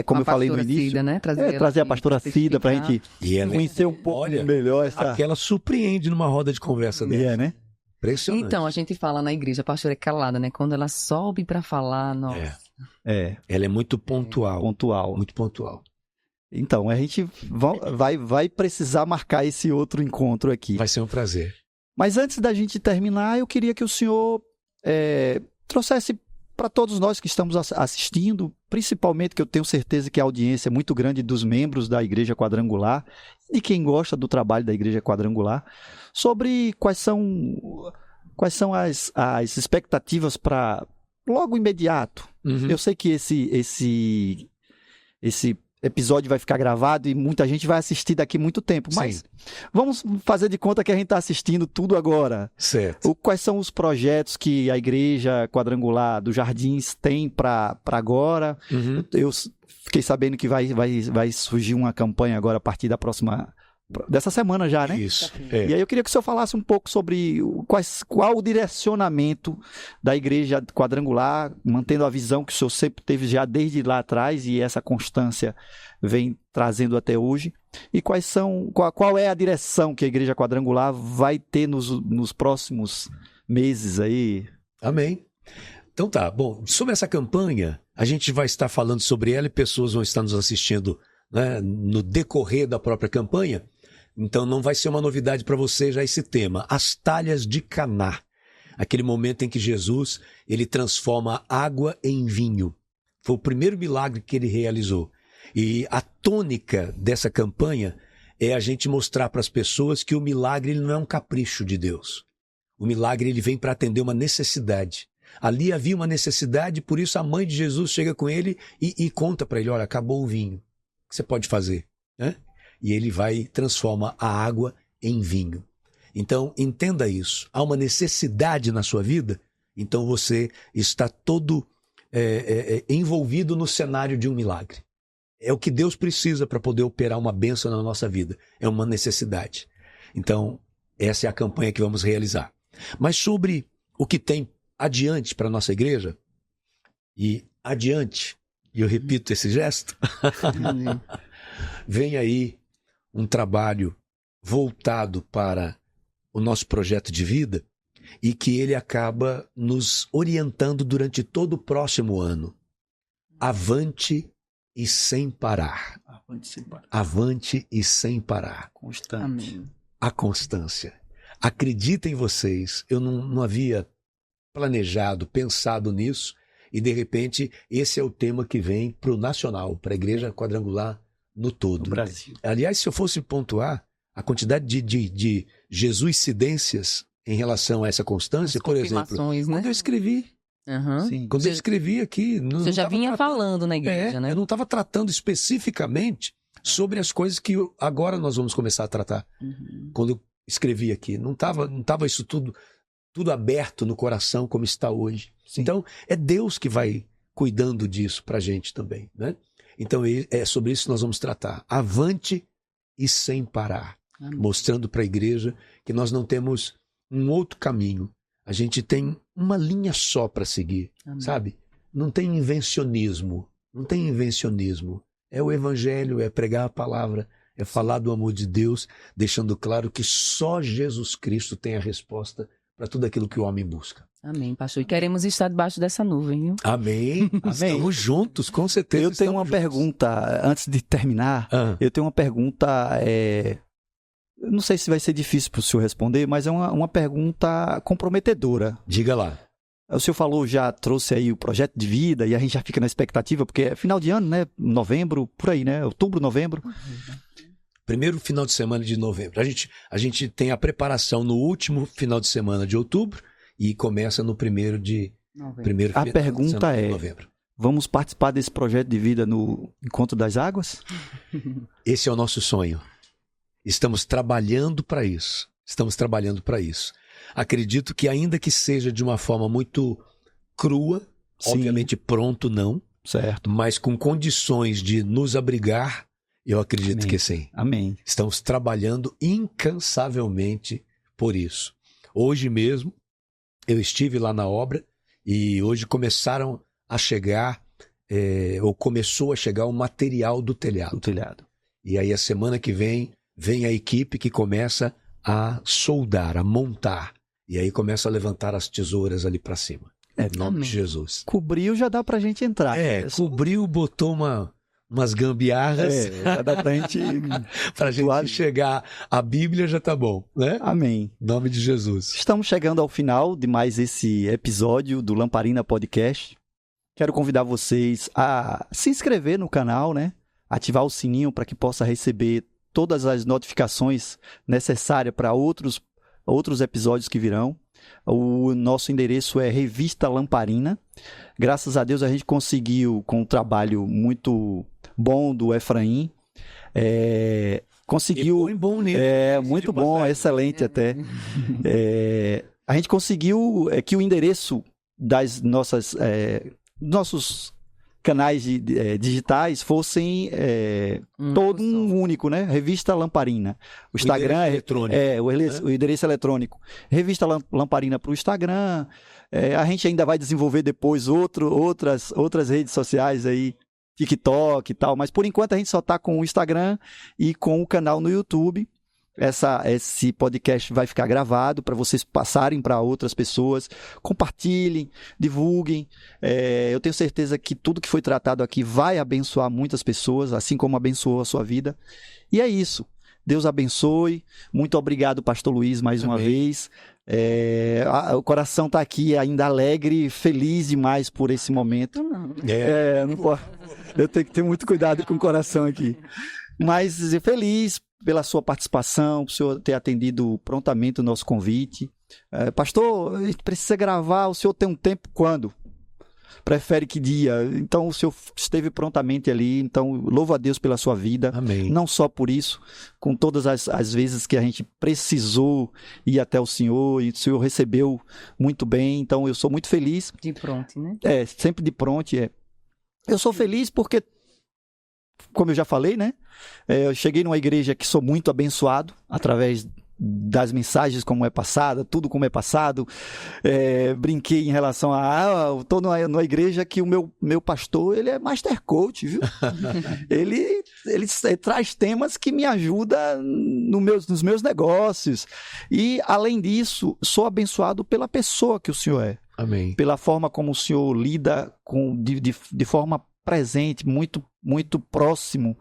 como eu falei no início, Cida, né? trazer a pastora Cida para a gente conhecer um pouco melhor essa... Aquela surpreende numa roda de conversa dessa. Né? Impressionante. Então, a gente fala na igreja, a pastora é calada, né? Quando ela sobe para falar, nossa... Ela é muito pontual. Muito pontual. Então, a gente vai precisar marcar esse outro encontro aqui. Vai ser um prazer. Mas antes da gente terminar, eu queria que o senhor trouxesse para todos nós que estamos assistindo, principalmente que eu tenho certeza que a audiência é muito grande dos membros da Igreja Quadrangular e quem gosta do trabalho da Igreja Quadrangular, sobre quais são as expectativas para logo imediato. Uhum. Eu sei que episódio vai ficar gravado e muita gente vai assistir daqui muito tempo. Mas vamos fazer de conta que a gente está assistindo tudo agora. Certo. Quais são os projetos que a Igreja Quadrangular dos Jardins tem para agora? Eu fiquei sabendo que vai surgir uma campanha agora a partir dessa semana já, né? Isso. E aí eu queria que o senhor falasse um pouco sobre qual o direcionamento da Igreja Quadrangular, mantendo a visão que o senhor sempre teve já desde lá atrás e essa constância vem trazendo até hoje. E qual é a direção que a Igreja Quadrangular vai ter nos próximos meses aí? Amém. Então tá, bom, sobre essa campanha, a gente vai estar falando sobre ela e pessoas vão estar nos assistindo, né, no decorrer da própria campanha. Então não vai ser uma novidade para você já esse tema, as talhas de Caná. Aquele momento em que Jesus, ele transforma água em vinho. Foi o primeiro milagre que ele realizou. E a tônica dessa campanha é a gente mostrar para as pessoas que o milagre ele não é um capricho de Deus. O milagre ele vem para atender uma necessidade. Ali havia uma necessidade, por isso a mãe de Jesus chega com ele e conta para ele, olha, acabou o vinho. O que você pode fazer? Né? E ele vai e transforma a água em vinho. Então, entenda isso. Há uma necessidade na sua vida, então você está todo envolvido no cenário de um milagre. É o que Deus precisa para poder operar uma bênção na nossa vida. É uma necessidade. Então, essa é a campanha que vamos realizar. Mas sobre o que tem adiante para a nossa igreja, e adiante, e eu repito esse gesto, vem aí um trabalho voltado para o nosso projeto de vida e que ele acaba nos orientando durante todo o próximo ano. Avante e sem parar. Avante sem parar. Avante e sem parar. Constante. Amém. A constância. Acreditem vocês, eu não havia planejado, pensado nisso, e de repente esse é o tema que vem para o Nacional, para a Igreja Quadrangular no todo. No Brasil. Aliás, se eu fosse pontuar a quantidade de jesuicidências em relação a essa constância, por exemplo, Confirmações, né? quando eu escrevi, Uhum. quando eu escrevi aqui... Você já vinha falando na igreja, né? Eu não estava tratando especificamente sobre as coisas que agora nós vamos começar a tratar. Quando eu escrevi aqui, não estava isso tudo aberto no coração como está hoje. Sim. Então, é Deus que vai cuidando disso para a gente também, né? Então, é sobre isso que nós vamos tratar. Avante e sem parar. Amém. Mostrando para a igreja que nós não temos um outro caminho. A gente tem uma linha só para seguir, Amém. sabe? Não tem invencionismo. Não tem invencionismo. É o evangelho, é pregar a palavra, é falar do amor de Deus, deixando claro que só Jesus Cristo tem a resposta para tudo aquilo que o homem busca. Amém, pastor. E queremos estar debaixo dessa nuvem, viu? Amém. Estamos juntos, com certeza. Eu tenho uma estamos juntos. pergunta, antes de terminar, eu tenho uma pergunta, eu não sei se vai ser difícil para o senhor responder, mas é uma pergunta comprometedora. Diga lá. O senhor falou, já trouxe aí o projeto de vida e a gente já fica na expectativa, porque é final de ano, né? Novembro, por aí, né? Outubro, novembro. Primeiro final de semana de novembro. A gente tem a preparação no último final de semana de outubro e começa no primeiro A pergunta de é, novembro. vamos participar desse projeto de vida no Encontro das Águas? Esse é o nosso sonho. Estamos trabalhando para isso. Acredito que ainda que seja de uma forma muito crua, Sim. obviamente pronto não, Certo. mas com condições de nos abrigar, eu acredito Amém. que sim. Amém. Estamos trabalhando incansavelmente por isso. Hoje mesmo, eu estive lá na obra e hoje começaram a chegar, ou começou a chegar o material do telhado. O telhado. E aí a semana que vem a equipe que começa a soldar, a montar. E aí começa a levantar as tesouras ali para cima. Em nome de Jesus. Cobriu, já dá pra gente entrar. Cobriu, botou umas gambiarras. Já dá pra gente... Pra gente chegar à Bíblia já tá bom, né? Amém. Em nome de Jesus. Estamos chegando ao final de mais esse episódio do Lamparina Podcast. Quero convidar vocês a se inscrever no canal, né? Ativar o sininho para que possa receber todas as notificações necessárias para outros episódios que virão. O nosso endereço é Revista Lamparina. Graças a Deus a gente conseguiu, com um trabalho muito bom do Efraim, conseguiu... E bom nele. Muito bom, excelente até. A gente conseguiu que o endereço das nossos canais digitais fossem todo um único, né? Revista Lamparina. O Instagram o endereço eletrônico. Revista Lamparina para o Instagram. A gente ainda vai desenvolver depois outras redes sociais aí, TikTok e tal, mas por enquanto a gente só está com o Instagram e com o canal no YouTube. Esse podcast vai ficar gravado para vocês passarem para outras pessoas, compartilhem, divulguem. Eu tenho certeza que tudo que foi tratado aqui vai abençoar muitas pessoas, assim como abençoou a sua vida. E é isso. Deus abençoe. Muito obrigado, Pastor Luiz, mais uma vez. O coração está aqui ainda alegre, feliz demais por esse momento. Não posso. Eu tenho que ter muito cuidado com o coração aqui. Mas feliz pela sua participação, por o senhor ter atendido prontamente o nosso convite. Pastor, a gente precisa gravar, o senhor tem um tempo quando? Prefere que dia? Então, o senhor esteve prontamente ali, então louvo a Deus pela sua vida. Amém. Não só por isso, com todas as vezes que a gente precisou ir até o senhor, e o senhor recebeu muito bem, então eu sou muito feliz. De pronto, né? Sempre de pronto. Eu sou feliz porque, como eu já falei, né? Eu cheguei numa igreja que sou muito abençoado através das mensagens como é passada, tudo como é passado. Brinquei em relação estou numa igreja que o meu pastor, ele é master coach, viu? ele traz temas que me ajudam nos meus negócios. E, além disso, sou abençoado pela pessoa que o senhor é. Amém. Pela forma como o senhor lida de forma presente, muito, muito próximo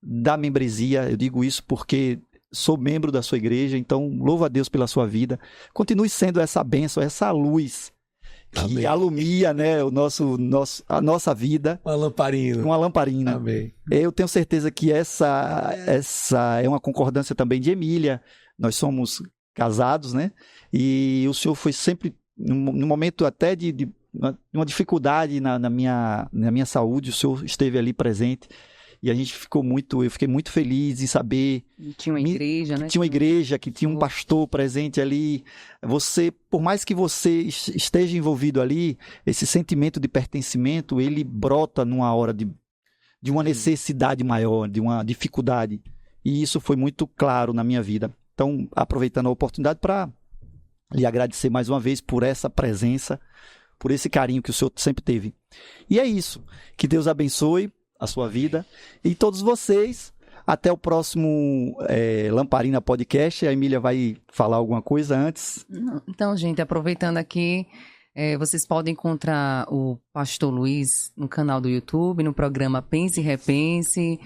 da membresia. Eu digo isso porque sou membro da sua igreja, então louvo a Deus pela sua vida. Continue sendo essa bênção, essa luz que Amém. alumia, né, a nossa vida. Uma lamparina. Amém. Eu tenho certeza que essa é uma concordância também de Emília. Nós somos casados, né? E o senhor foi sempre, no momento até de uma dificuldade na minha saúde, o senhor esteve ali presente. E eu fiquei muito feliz em saber tinha uma igreja, né? Tinha uma igreja, que tinha um pastor presente ali. Por mais que você esteja envolvido ali, esse sentimento de pertencimento, ele brota numa hora de uma necessidade maior, de uma dificuldade. E isso foi muito claro na minha vida. Então, aproveitando a oportunidade para lhe agradecer mais uma vez por essa presença, por esse carinho que o senhor sempre teve. E é isso. Que Deus abençoe a sua vida e todos vocês. Até o próximo Lamparina Podcast. A Emília vai falar alguma coisa antes? Então, gente, aproveitando aqui, vocês podem encontrar o Pastor Luiz no canal do YouTube, no programa Pense e Repense,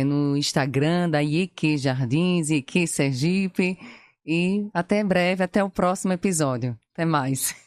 no Instagram da IEQ Jardins, IEQ Sergipe. E até breve, até o próximo episódio. Até mais.